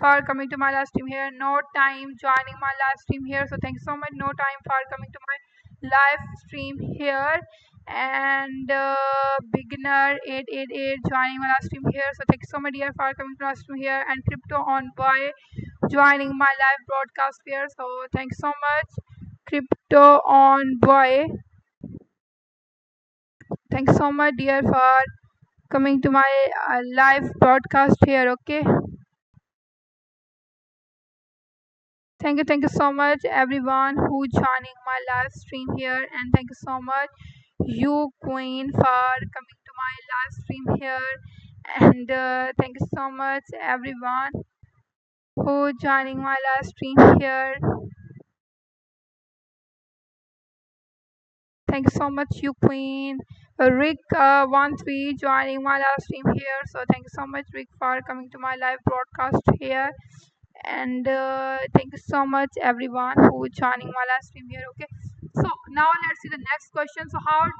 for coming to my live stream here. No time joining my live stream here. So thank you so much. No time for coming to my live stream here. And beginner 888 joining my live stream here. So thank you so much, dear, for coming to my live stream here. And crypto on boy joining my live broadcast here. So thanks so much, crypto on boy. Thanks so much, dear, for coming to my live broadcast here. Okay. Thank you so much, everyone who joining my live stream here. And thank you so much, you Queen, for coming to my live stream here. And thank you so much, everyone who joining my live stream here. Thank you so much, you Queen. Rick 13 joining my live stream here. So thank you so much, Rick, for coming to my live broadcast here. And thank you so much, everyone who joining my live stream here. Okay. So now let's see the next question. So how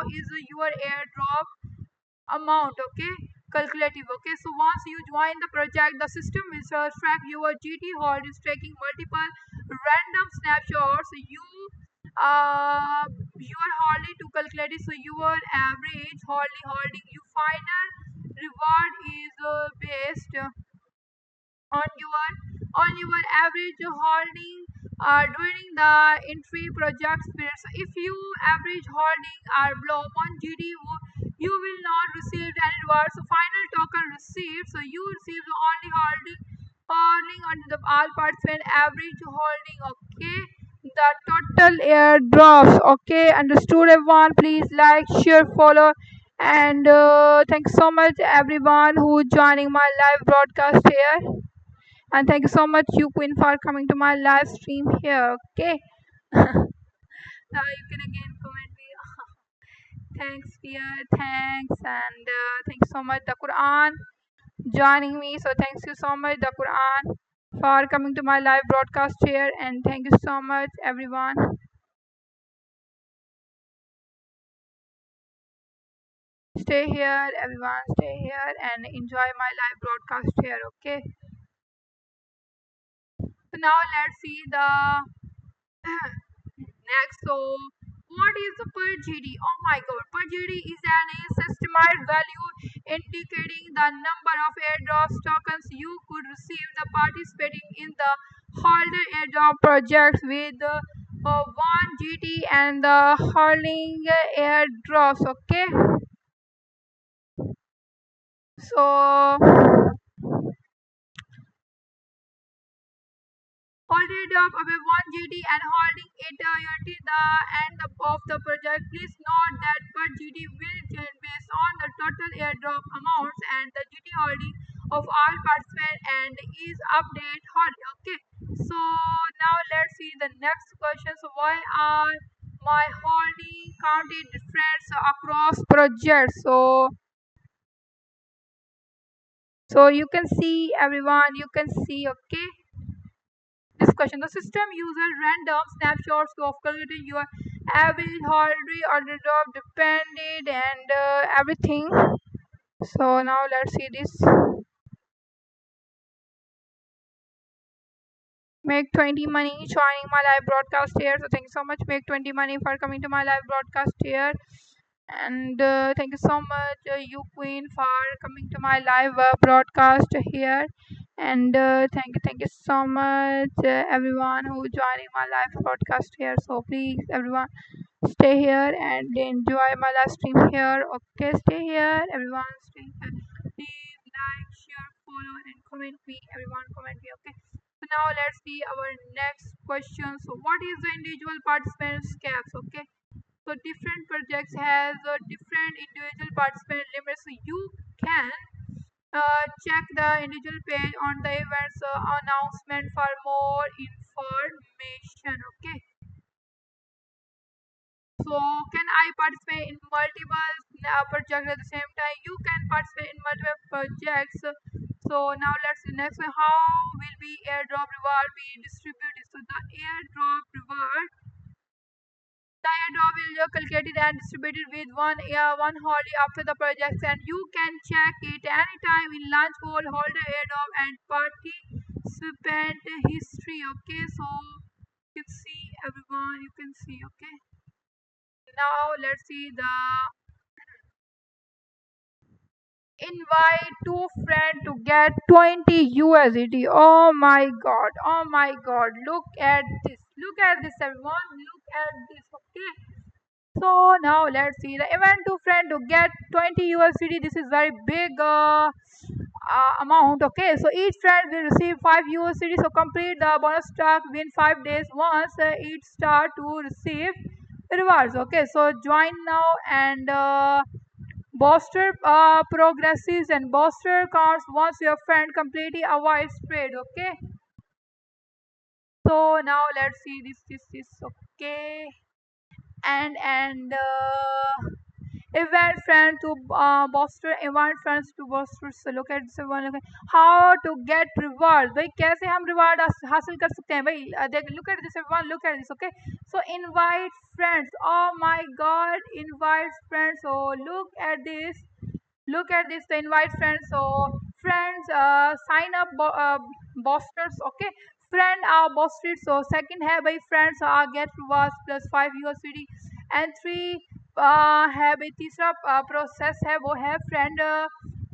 is your airdrop amount, okay, calculative? Okay, so once you join the project, the system will track your GT hold is tracking multiple random snapshots. Your holding to calculate it, so your average holding you final reward is based on your average holding during the entry project period. So if you average holding are below 1 GD, you will not receive any reward. So final token received. So you receive the only holding on the all participant average holding. Okay. The total airdrops. Okay. Understood, everyone? Please like, share, follow. And thanks so much, everyone who joining my live broadcast here. And thank you so much, you Queen, for coming to my live stream here. Okay. Now you can again comment me. Thanks, dear. Thanks. And thank you so much, the Quran, joining me. So thanks you so much, the Quran, for coming to my live broadcast here. And thank you so much, everyone. Stay here, everyone. Stay here and enjoy my live broadcast here. Okay. So now let's see the next. So what is the per GD? Oh my god, per GD is an systemized value indicating the number of airdrop tokens you could receive the participating in the holder airdrop projects with 1 GT and the holding airdrops. Okay. So holding up above 1 GD and holding it until the end of the project. Please note that per GD will change based on the total airdrop amounts and the GD holding of all participants and is update hardly. Okay, so now let's see the next question. So why are my holding counted difference across projects? So you can see everyone, you can see. Okay, this question: the system uses random snapshots of calculating your average holiday order of depended and everything. So now let's see this. Make 20 money joining my live broadcast here. So thank you so much, Make 20 money, for coming to my live broadcast here. And thank you so much, you Queen, for coming to my live broadcast here. And thank you so much, everyone who joining my live broadcast here. So please, everyone, stay here and enjoy my live stream here. Okay, stay here, everyone, stay here. Please like, share, follow, and comment me. Everyone, comment me. Okay. So now let's see our next question. So what is the individual participants caps? Okay. So different projects has different individual participant limits. So you can check the individual page on the events announcement for more information. Okay. So can I participate in multiple projects at the same time? You can participate in multiple projects. So now let's see next one. How will be airdrop reward be distributed? So the airdrop will be calculated and distributed with one holiday after the projects, and you can check it anytime in launch goal holder airdrop and participant history. Okay, so you can see everyone. You can see. Okay. Now let's see the invite two friends to get 20 USD. Oh my god. Oh my god. Look at this. Look at this, everyone. Look at this. Okay. So now let's see the event to friend to get 20 USD. This is very big amount. Okay, so each friend will receive 5 USD. So complete the bonus track within 5 days once each start to receive rewards. Okay, so join now and booster progresses and booster counts once your friend completely avoids trade. Okay, so now let's see this. Okay, and invite friends to bolster, invite friends to bolster. So look at this one. How to get reward? भाई कैसे हम reward हासिल कर सकते हैं भाई? देख, look at this everyone. Look at this. Okay. So invite friends. Oh my God! Invite friends. So look at this. Look at this. The invite friends. So friends, sign up boosters. Okay. Friend boosted. So second है भाई friends get rewards plus 5 USD and 3 है भाई तीसरा process है वो है friend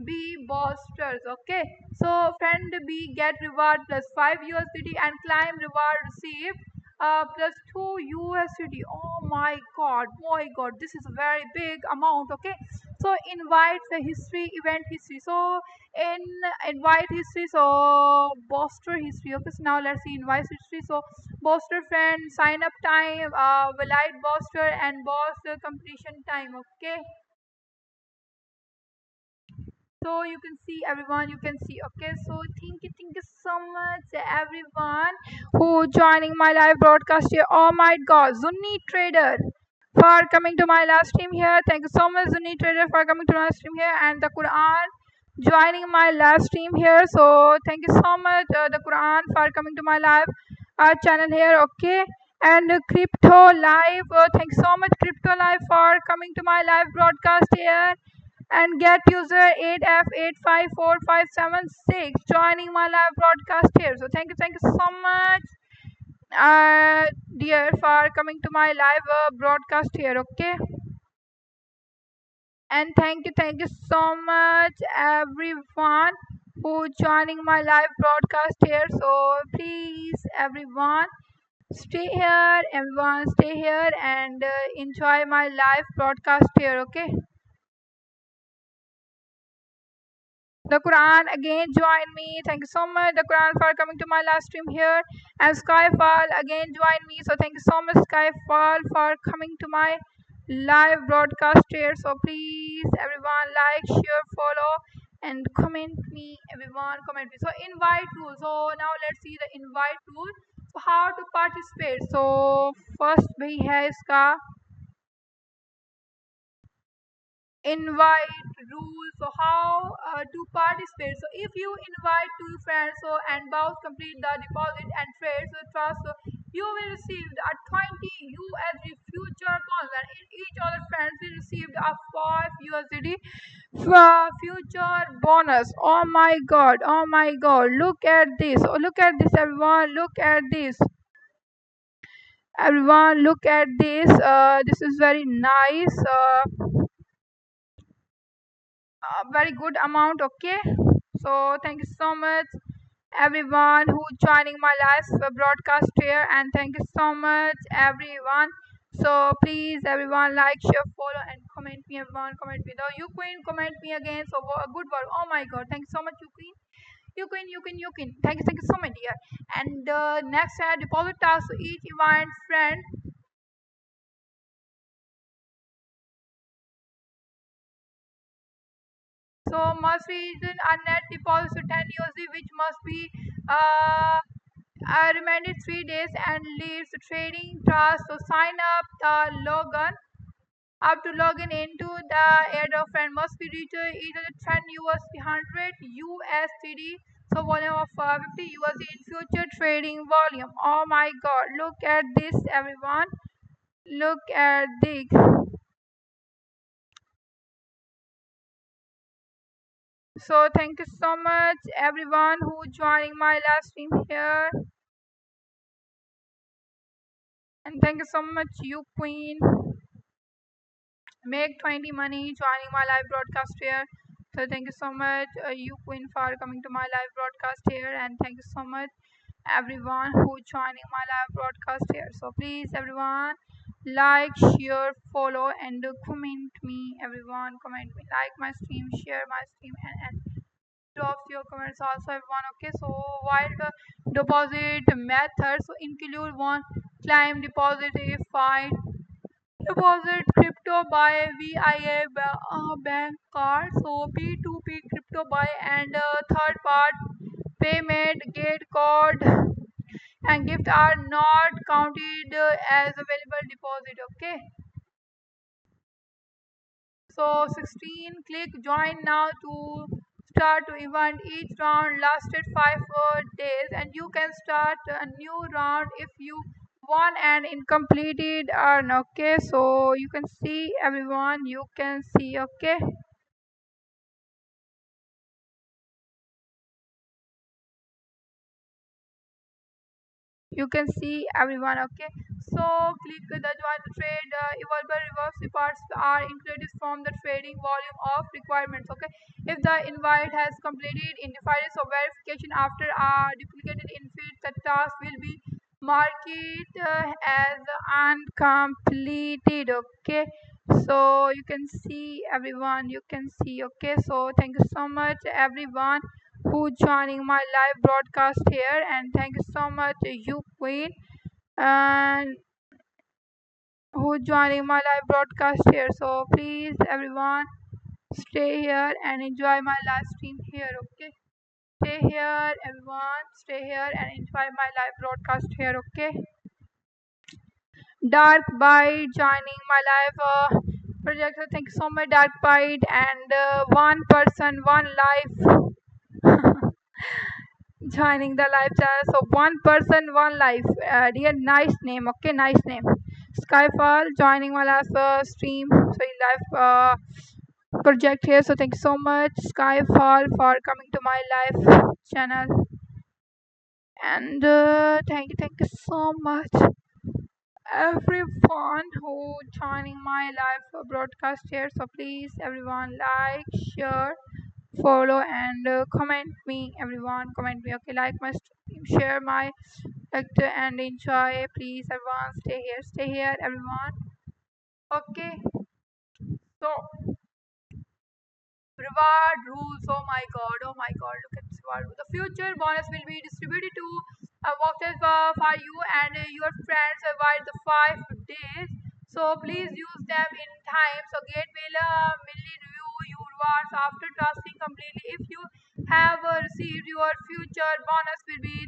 B boosters. Okay, so friend B get reward plus 5 USD and climb reward receive plus 2 USD. Oh my god, this is a very big amount. Okay, so invite the history, event history. So in invite history, so booster history. Okay, so now let's see invite history. So booster friend sign up time, valid booster and booster completion time. Okay, so you can see everyone, you can see. Okay, so thank you so much everyone who joining my live broadcast here. Oh my god, Zunni Trader for coming to my live stream here. Thank you so much, Zunni Trader, for coming to my stream here, and the Quran joining my live stream here. So thank you so much, the Quran, for coming to my live channel here. Okay, and Crypto Live, thank you so much, Crypto Live, for coming to my live broadcast here, and get user 8F8545576 joining my live broadcast here. So thank you so much, dear, for coming to my live broadcast here. Okay, and thank you so much everyone who joining my live broadcast here. So please, everyone, stay here, everyone, stay here and enjoy my live broadcast here. Okay, the Quran again join me. Thank you so much, the Quran, for coming to my live stream here. And Skyfall again join me. So thank you so much, Skyfall, for coming to my live broadcast here. So please, everyone, like, share, follow, and comment me everyone, comment me. So invite rule, so now let's see the invite rule. So how to participate, so first we have iska invite rules. So how to participate, so if you invite two friends so and both complete the deposit and trade so trust, so you will receive a 20 USD future bonus, and in each other friends will receive a 5 USD future bonus. Oh my god, oh my god, look at this, oh, look at this everyone, look at this everyone, look at this. This is very nice, very good amount. Okay, so thank you so much everyone who joining my live broadcast here, and thank you so much everyone. So please everyone, like, share, follow and comment me everyone, comment me. Though you queen, comment me again, so a good word. Oh my god, thank you so much you queen, you queen, you queen, you queen, thank you so much dear. And next deposit task, so each event friend, so must be a net deposit to 10 USD, which must be uh, remaining 3 days and leads trading task. So sign up the login up to login into the airdrop friend must be reached either 10 USD 100 USD, so volume of 50 USD in future trading volume. Oh my god, look at this everyone, look at this. So thank you so much everyone who joining my live stream here, and thank you so much you queen, make 20 money joining my live broadcast here. So thank you so much you queen for coming to my live broadcast here, and thank you so much everyone who joining my live broadcast here. So please everyone, like, share, follow and comment me everyone, comment me, like my stream, share my stream, and drop your comments also everyone. Okay, so while the deposit method, so include one claim deposit if I deposit crypto by VIA bank card, so P2P crypto buy and third part payment gate code and gift are not counted as available deposit. Okay, so 16 click join now to start to event. Each round lasted 5 days and you can start a new round if you won and incompleted earn. Okay, so you can see everyone, you can see. Okay, you can see everyone. Okay, so click the join the trade, evolver reverse parts are included from the trading volume of requirements. Okay, if the invite has completed in the file, so verification after duplicated in field, the task will be marked as uncompleted. Okay, so you can see everyone, you can see. Okay, so thank you so much everyone who joining my live broadcast here, and thank you so much you queen, and who joining my live broadcast here. So please everyone, stay here and enjoy my live stream here. Okay, stay here everyone, stay here and enjoy my live broadcast here. Okay, dark bite joining my live project. So thank you so much dark bite, and one person one life joining the live channel. So one person, one life. Dear, nice name. Okay, nice name. Skyfall joining my live stream. So live project here. So thank you so much, Skyfall, for coming to my live channel. And thank you so much, everyone who joining my live broadcast here. So please, everyone, like, share, follow and comment me everyone, comment me. Okay, like my stream, share my actor and enjoy. Please everyone, stay here everyone. Okay, so reward rules. Oh my god, oh my god, look at this reward. The future bonus will be distributed to vouchers for you and your friends by the 5 days, so please use them in time. So gate will mainly review you rewards after tasking completely. If you have received your future bonus will be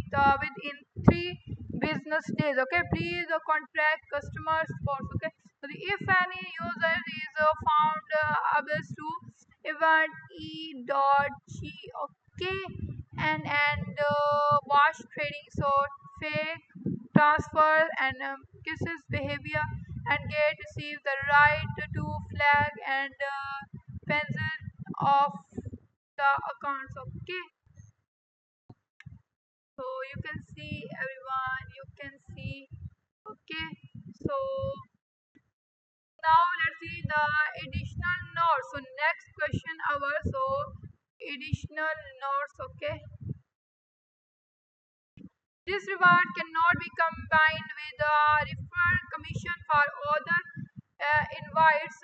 within 3 business days. Okay, please contact customer support. Okay, so if any user is found others to event e.g. Okay, and wash trading, so fake transfer and kisses behavior, and get receive the right to flag and pencil of the accounts. Okay, so you can see everyone, you can see. Okay, so now let's see the additional notes. So next question our, so additional notes. Okay, this reward cannot be combined with the referral commission for other invites.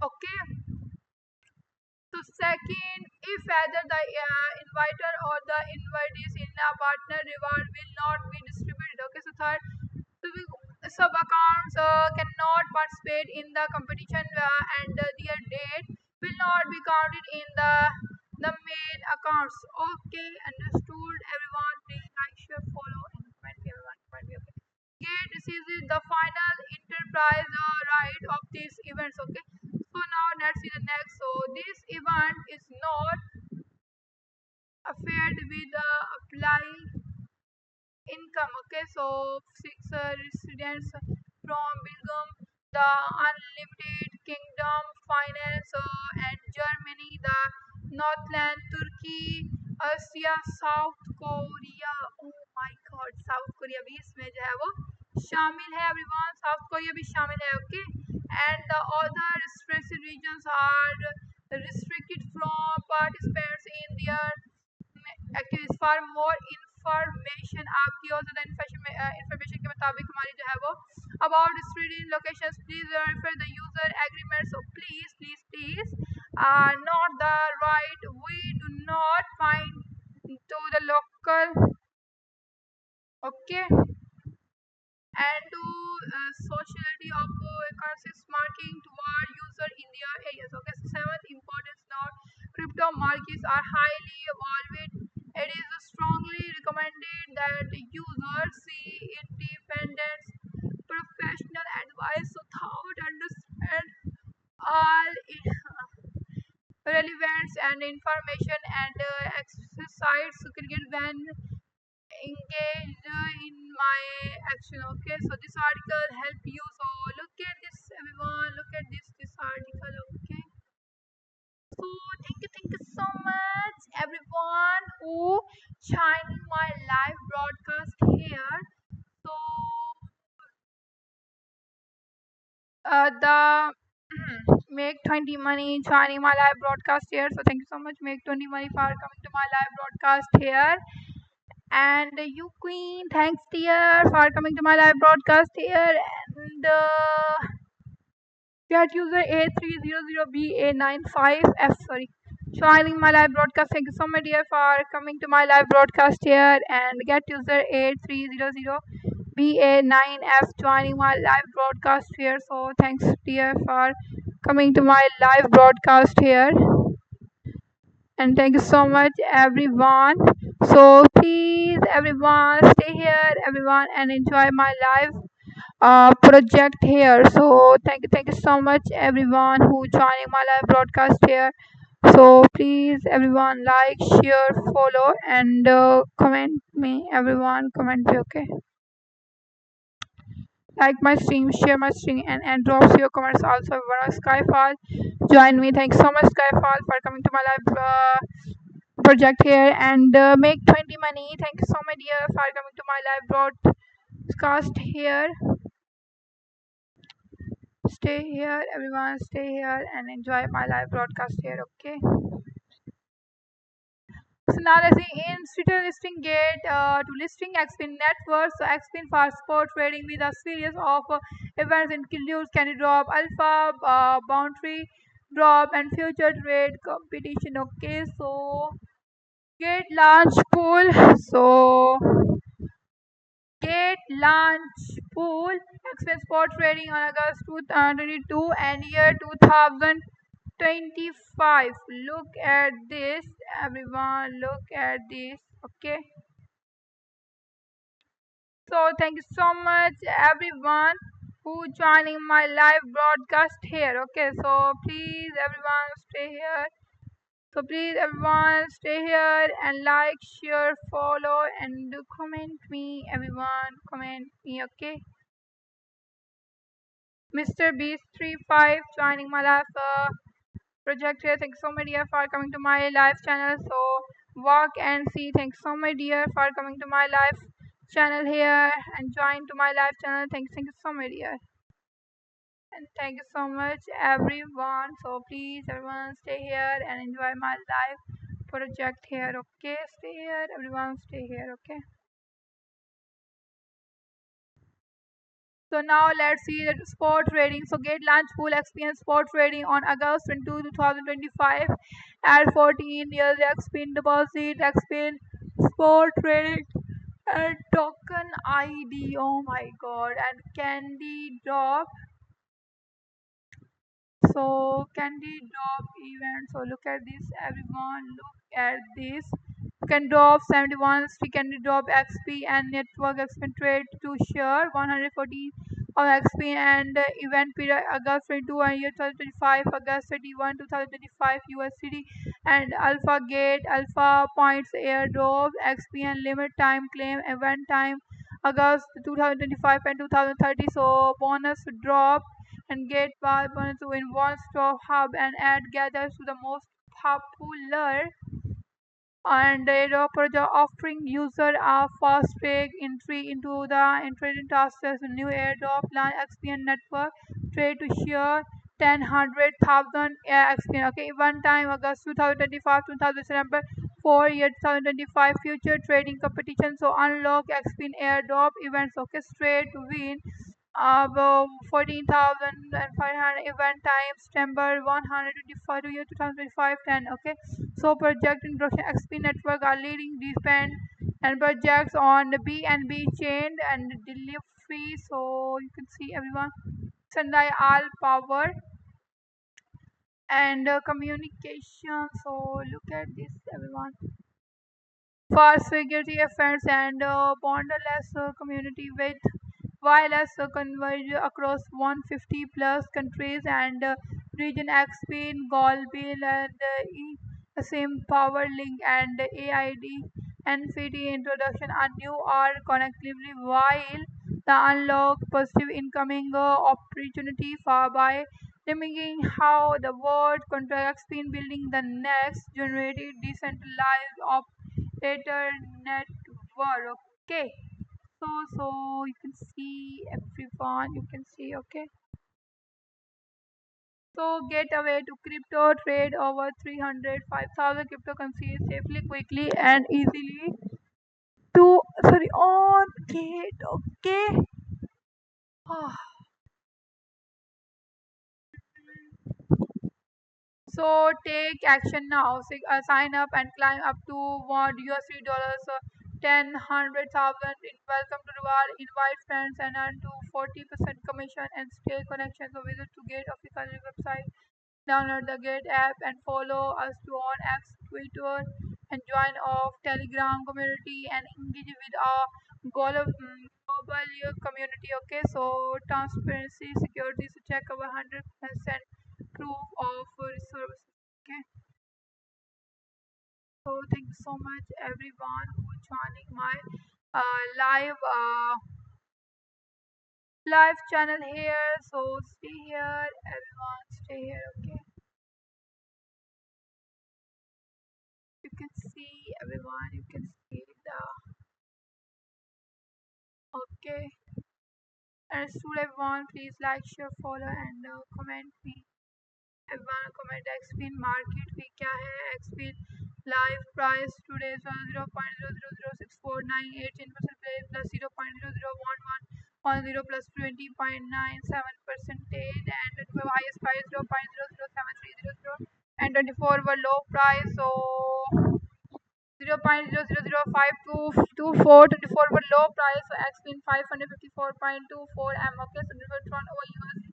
Okay, so second, if either the inviter or the invitees in a partner, reward will not be distributed. Okay, so third, sub accounts cannot participate in the competition, and their date will not be counted in the main accounts. Okay, understood everyone. Please like, share, follow, and comment everyone. Comment me. Okay. Gate receives the final enterprise right of these events. Okay, so now let's see the next. So this event is not affaired with apply income. Okay, so six residents from Belgium, the Unlimited Kingdom, Finance, and Germany, the Northland, Turkey, Asia, South Korea. Oh my God, south Korea भी इसमें जो है वो शामिल है everyone, south Korea भी शामिल है. Okay, and the other restricted regions are restricted from participants in their activities. For more information, आपकी और ज़्यादा इंफॉर्मेशन के मुताबिक हमारी जो है वो about street location, please refer the user agreement. So please please please not the right, we do not find to the local. Okay, and to sociality of currencies marking toward user in their areas. Okay, so seventh importance note: crypto markets are highly evolved. It is strongly recommended that users see independent professional advice so thought understand all relevance and information, and exercise cricket when engaged in my action. Okay, so this article help you. So look at this everyone, look at this article. Okay, so thank you so much everyone who joined my live broadcast here. So the make 20 money joining my live broadcast here. So thank you so much make 20 money for coming to my live broadcast here. And you queen, thanks dear for coming to my live broadcast here. And get user A300BA95F, sorry, joining my live broadcast. Thank you so much dear for coming to my live broadcast here. And get user A300BA9F joining my live broadcast here. So thanks dear for coming to my live broadcast here. And thank you so much everyone. So please everyone stay here everyone and enjoy my live project here. So thank you so much everyone who joining my live broadcast here. So please everyone like, share, follow, and comment me everyone, comment me. Okay, like my stream, share my stream, and drops your comments also. Everyone, Skyfall join me. Thanks so much Skyfall for coming to my live project here. And make 20 money. Thank you so much dear for coming to my live broadcast here. Stay here everyone, stay here and enjoy my live broadcast here. Okay, so now let's see in Twitter listing gate to listing Xpin network. So Xpin for sport trading with a series of events includes candy drop, alpha, boundary drop, and future trade competition. Okay, so gate launch pool. So gate launch pool Xpin sport trading on August 2022 and year 2000 25. Look at this, everyone. Look at this. Okay. So thank you so much, everyone, who joining my live broadcast here. Okay. So please, everyone, stay here. So please, everyone, stay here and like, share, follow, and comment me. Everyone, comment me. Okay. Mr. Beast 35 joining my live project here. Thanks so much, dear, for coming to my live channel. So walk and see. Thanks so much, dear, for coming to my live channel here and join to my live channel. Thank you so much, dear, and thank you so much, everyone. So please, everyone, stay here and enjoy my live project here. Okay, stay here, everyone, stay here. Okay. So now let's see the sport trading. So get launch full experience sport trading on August 22, 2025 at 14 years XPIN deposit, XPIN sport trading and token ID. Oh my god, and candy drop. So candy drop event. So look at this, everyone. Look at this. You can drop 71 free candy drop XP and network XP trade to share 140 of XP and event period August 22 and year 2025, August 31, 2025 USCD and Alpha Gate, Alpha Points airdrop XP and limit time claim event time August 2025 and 2030. So bonus drop and get bonus to in one stop hub and add gathers to the most popular and Adobe Project offering user a fast track entry into the trading tasks as a new airdrop launch XPN network trade to share 10,000 XPN. Okay, one time August 2025 2000 December 4 year 2025 future trading competition. So unlock XPN airdrop events. Okay, straight to win about 14,500 event time September 125 to year 2025 10. Okay, so project introduction XP network are leading depend and projects on the BNB chain and delivery. So you can see, everyone, Sendai all power and communication. So look at this, everyone. For security efforts and borderless community with wireless converge across 150 plus countries and region XP, Golbil and same power link and AID NFT introduction are new or connectively while the unlock positive incoming opportunity for by limiting how the world contracts been building the next generated decentralized operator network. Okay. So you can see, everyone, you can see. Okay. So get away to crypto, trade over 305,000 cryptocurrencies safely, quickly, and easily. To sorry on Gate. Okay. So take action now. Sign up and climb up to $1 10,100,000 in welcome to reward. Invite friends and earn to 40% commission and stay connection. So visit to Gate official website. Download the Gate app and follow us to on X, Twitter, and join our Telegram community and engage with our global community. Okay, so transparency, security, so check our 100% proof of service. Okay, so thank you so much, everyone, who joining my live channel here. So stay here, everyone, stay here. Okay, you can see, everyone, you can see the okay. And still everyone, please like, share, follow, and comment me. Everyone comment XP market fee क्या है XP live price today is 0.000649 18% plus 0.0011 plus 20.97 percentage and the highest price 0.007300 and 24 were low price. So 0.000524 were low price. So XP 554.24 M. Okay, so this was turnover US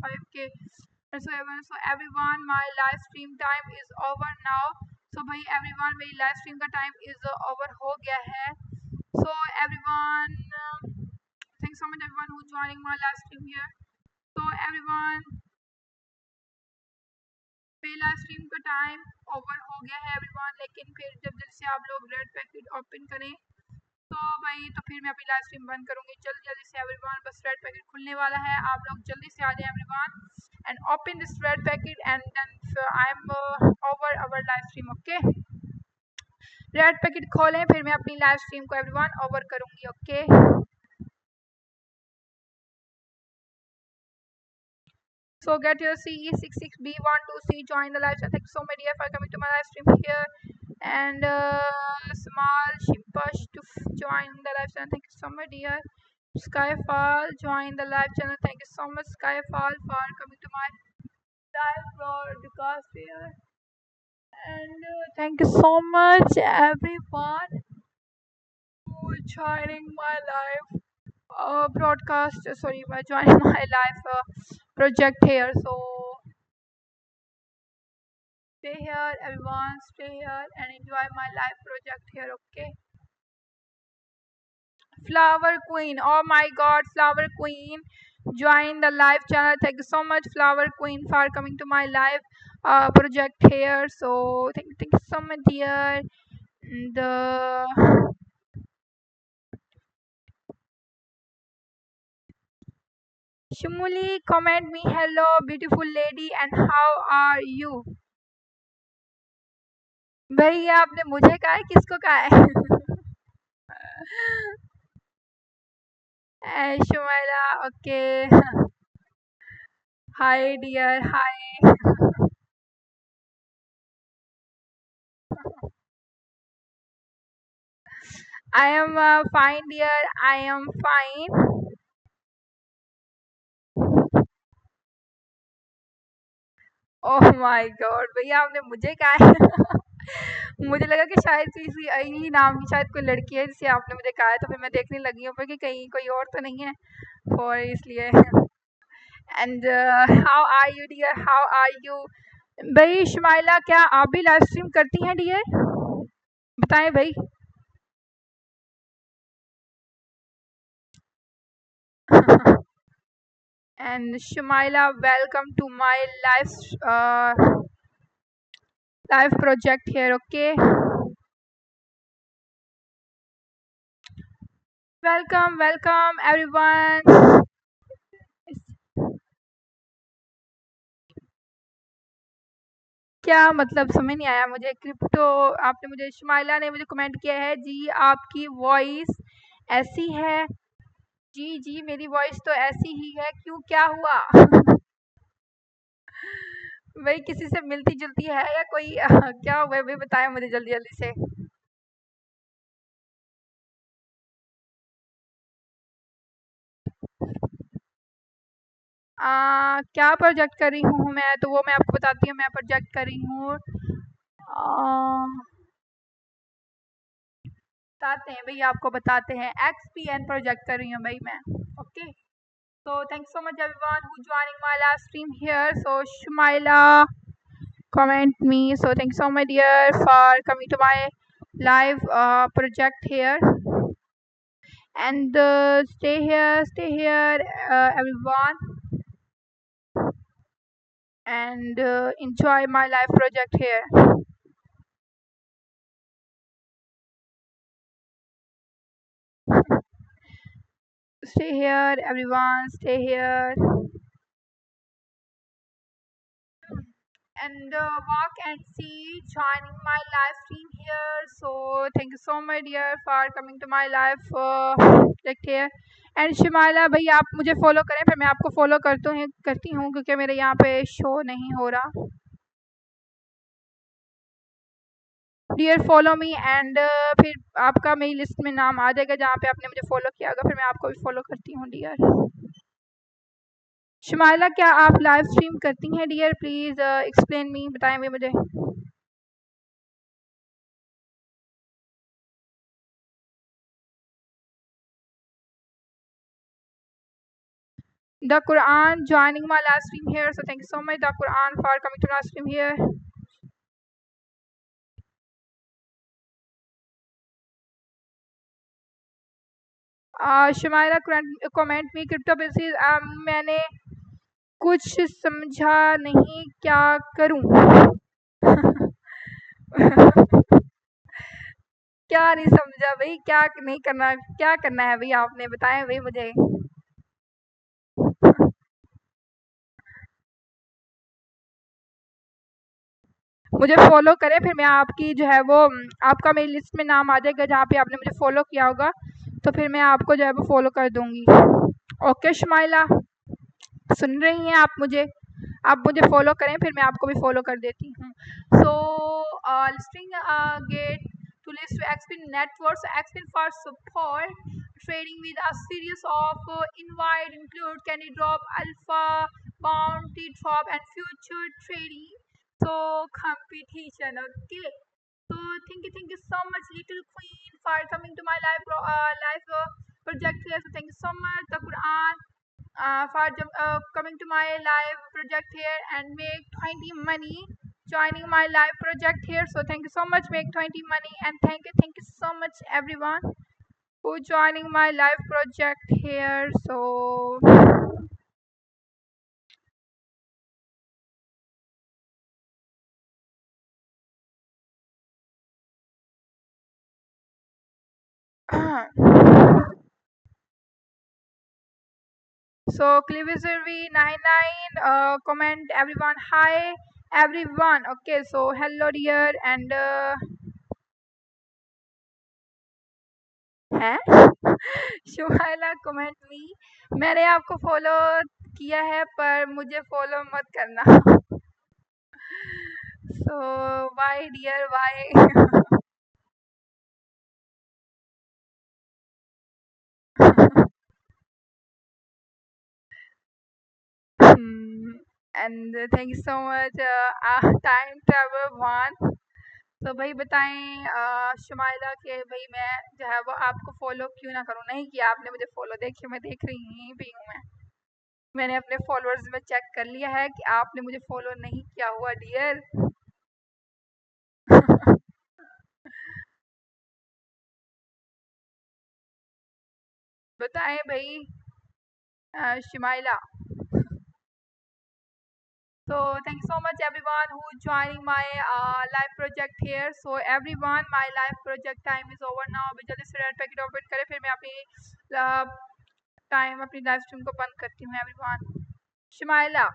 313.65K. everyone, my live stream time is over now. So भाई everyone, मेरी live stream का time is over हो गया है. So everyone, thanks so much everyone who joining my live stream here. So everyone, मेरी live stream का time over हो गया है एवरीवन, लेकिन फिर जब जल्दी से आप लोग रेड पैकेट ओपन करें तो भाई तो फिर मैं अपनी लाइव स्ट्रीम बंद करूंगी. जल्दी जल्दी से एवरीवन, बस रेड पैकेट खुलने वाला है, आप लोग जल्दी से आ जाए everyone and open this red packet and then I am over our live stream. Okay, red packet खोलें फिर मैं अपनी लाइव स्ट्रीम को एवरीवन ओवर करूंगी. Okay, so get your CE66B12C, join the live chat. Thank you so much dear for coming to my live stream here. And Small Shimpash to join the live channel. Thank you so much dear. Skyfall join the live channel. Thank you so much Skyfall for coming to my live broadcast here. And thank you so much everyone for joining my live broadcast. Sorry, by joining my live project here. So stay here everyone, stay here and enjoy my live project here. Okay, Flower Queen, oh my god, Flower Queen join the live channel. Thank you so much Flower Queen for coming to my live project here. So thank you so much dear. The Shumuli comment me, hello beautiful lady and how are you. भाई आपने मुझे कहा है, किसको कहा है? Shumaila, okay. Hi dear, hi. I am fine dear, I am fine. Oh my God, भैया आपने मुझे कहा है. मुझे लगा कि शायद किसी आई नाम की शायद कोई लड़की है जिसे आपने मुझे कहा है, तो फिर मैं देखने लगी हूँ कि कहीं कोई और तो नहीं है, और इसलिए. And how are you dear, how are you. भाई शुमाइला, क्या आप भी लाइव स्ट्रीम करती हैं डियर? बताएं भाई. And Shumaila, welcome to my live project here. Okay, welcome everyone. क्या मतलब समझ नहीं आया मुझे. क्रिप्टो, आपने मुझे, शुमाइला ने मुझे कमेंट किया है जी आपकी वॉइस ऐसी है. जी जी मेरी वॉइस तो ऐसी ही है, क्यों क्या हुआ? भाई किसी से मिलती जुलती है या कोई क्या हुआ भाई, बताएं मुझे जल्दी जल्दी से. क्या प्रोजेक्ट कर रही हूँ मैं, तो वो मैं आपको बताती हूँ. मैं प्रोजेक्ट कर रही हूँ, बताते हैं भैया, आपको बताते हैं. XPN प्रोजेक्ट कर रही हूँ भाई मैं. Okay, so thanks so much everyone who joining my live stream here. So Shumaila comment me, so thanks so much dear for coming to my live project here. And stay here everyone, and enjoy my live project here. Stay here everyone, stay here and walk and see joining my live stream here. So thank you so much dear for coming to my live project here. And Shimala भाई आप मुझे follow करें, फिर मैं आपको follow करती हूँ क्योंकि मेरे यहाँ पे शो नहीं हो रहा. डियर फॉलो मी एंड फिर आपका मेरी लिस्ट में नाम आ जाएगा जहाँ पे आपने मुझे फॉलो किया होगा, फिर मैं आपको भी फॉलो करती हूँ डियर. शिमाला, क्या आप लाइव स्ट्रीम करती हैं डियर? प्लीज़ एक्सप्लेन मी, बताएं भी मुझे. The Quran joining my live stream here. So thank you so much, the Quran, for coming to live stream here. Shumaila comment में क्रिप्टो बेसिस मैंने कुछ समझा नहीं, क्या करूं? क्या नहीं समझा भाई, क्या नहीं करना, क्या करना है भाई, आपने बताया भाई मुझे। मुझे फॉलो करें, फिर मैं आपकी जो है वो आपका मेरी लिस्ट में नाम आ जाएगा जहाँ पे आपने मुझे फॉलो किया होगा, तो फिर मैं आपको जो है वो फॉलो कर दूंगी। ओके शुमाइला, सुन रही हैं आप मुझे? आप मुझे फॉलो करें, फिर मैं आपको भी फॉलो कर देती हूँ। So listing get to list to expand networks, expand for support trading with a series of invite include candy drop, alpha, bounty drop, and future trading. So competition, okay. So thank you so much, little queen, for coming to my live project here. So thank you so much, the Quran, for coming to my live project here and make 20 money joining my live project here. So thank you so much, make 20 money, and thank you so much everyone who joining my live project here. So so Cliviserv99 comment everyone, hi everyone. Okay, so hello dear, and है Shumaila comment me, मैंने आपको follow किया है पर मुझे follow मत करना। So why dear why? And thank you so much time travel one. तो भाई बताएं शुमाइला के भाई मैं जो है वो आपको फॉलो क्यों ना करूं? नहीं किया आपने मुझे फॉलो, देखिए मैं देख रही भी हूँ, मैंने अपने फॉलोअर्स में चेक कर लिया है कि आपने मुझे फॉलो नहीं किया हुआ डियर। बताएं भाई Shumaila. So thank you so much everyone who joining my live project here. So everyone, my live project time is over now. अभी जल्दी से रेड पैकेट ओपन करें, फिर मैं अपनी टाइम अपनी लाइव स्ट्रीम को बंद करती हूँ एवरीवन। शुमाइला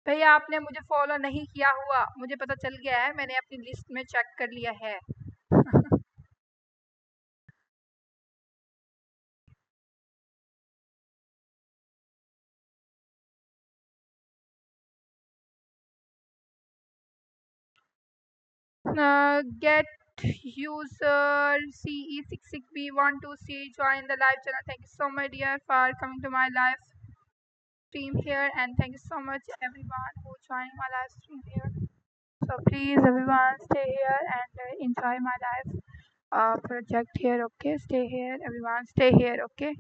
भैया आपने मुझे फॉलो नहीं किया हुआ, मुझे पता चल गया है, मैंने अपनी लिस्ट में चेक कर लिया है। Get user CE66B12C join the live channel. Thank you so much dear for coming to my live stream here, and thank you so much everyone who joined my live stream here. So please everyone stay here and enjoy my live project here. Okay, stay here everyone, stay here. Okay,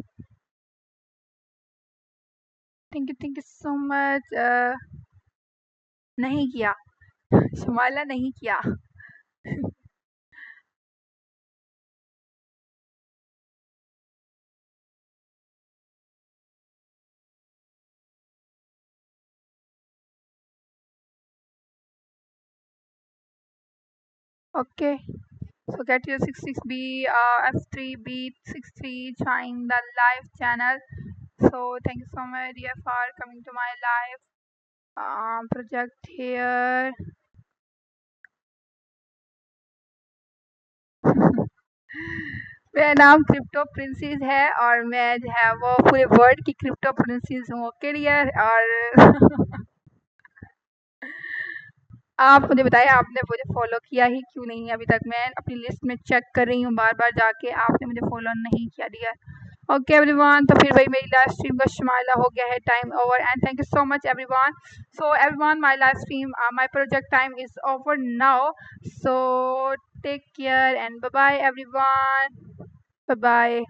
thank you so much. नहीं किया शुमाइला, नहीं किया। Okay, so get your 66B F3B63 join the live channel. So thank you so much dear for coming to my live project here. मेरा नाम crypto princess है और मैं जो है वो पूरे वर्ल्ड की क्रिप्टो प्रिंसेस हूँ। ओके डियर, और आप मुझे बताइए आपने मुझे फॉलो किया ही क्यों नहीं? अभी तक मैं अपनी लिस्ट में चेक कर रही हूँ बार बार जाके, आपने मुझे फॉलो नहीं किया डियर। ओके एवरीवन, तो फिर वही मेरी लाइव स्ट्रीम का शुमाइला हो गया है, time over, and thank you so much everyone. So everyone, my live stream my project time is over now, so take care and bye bye everyone, bye bye.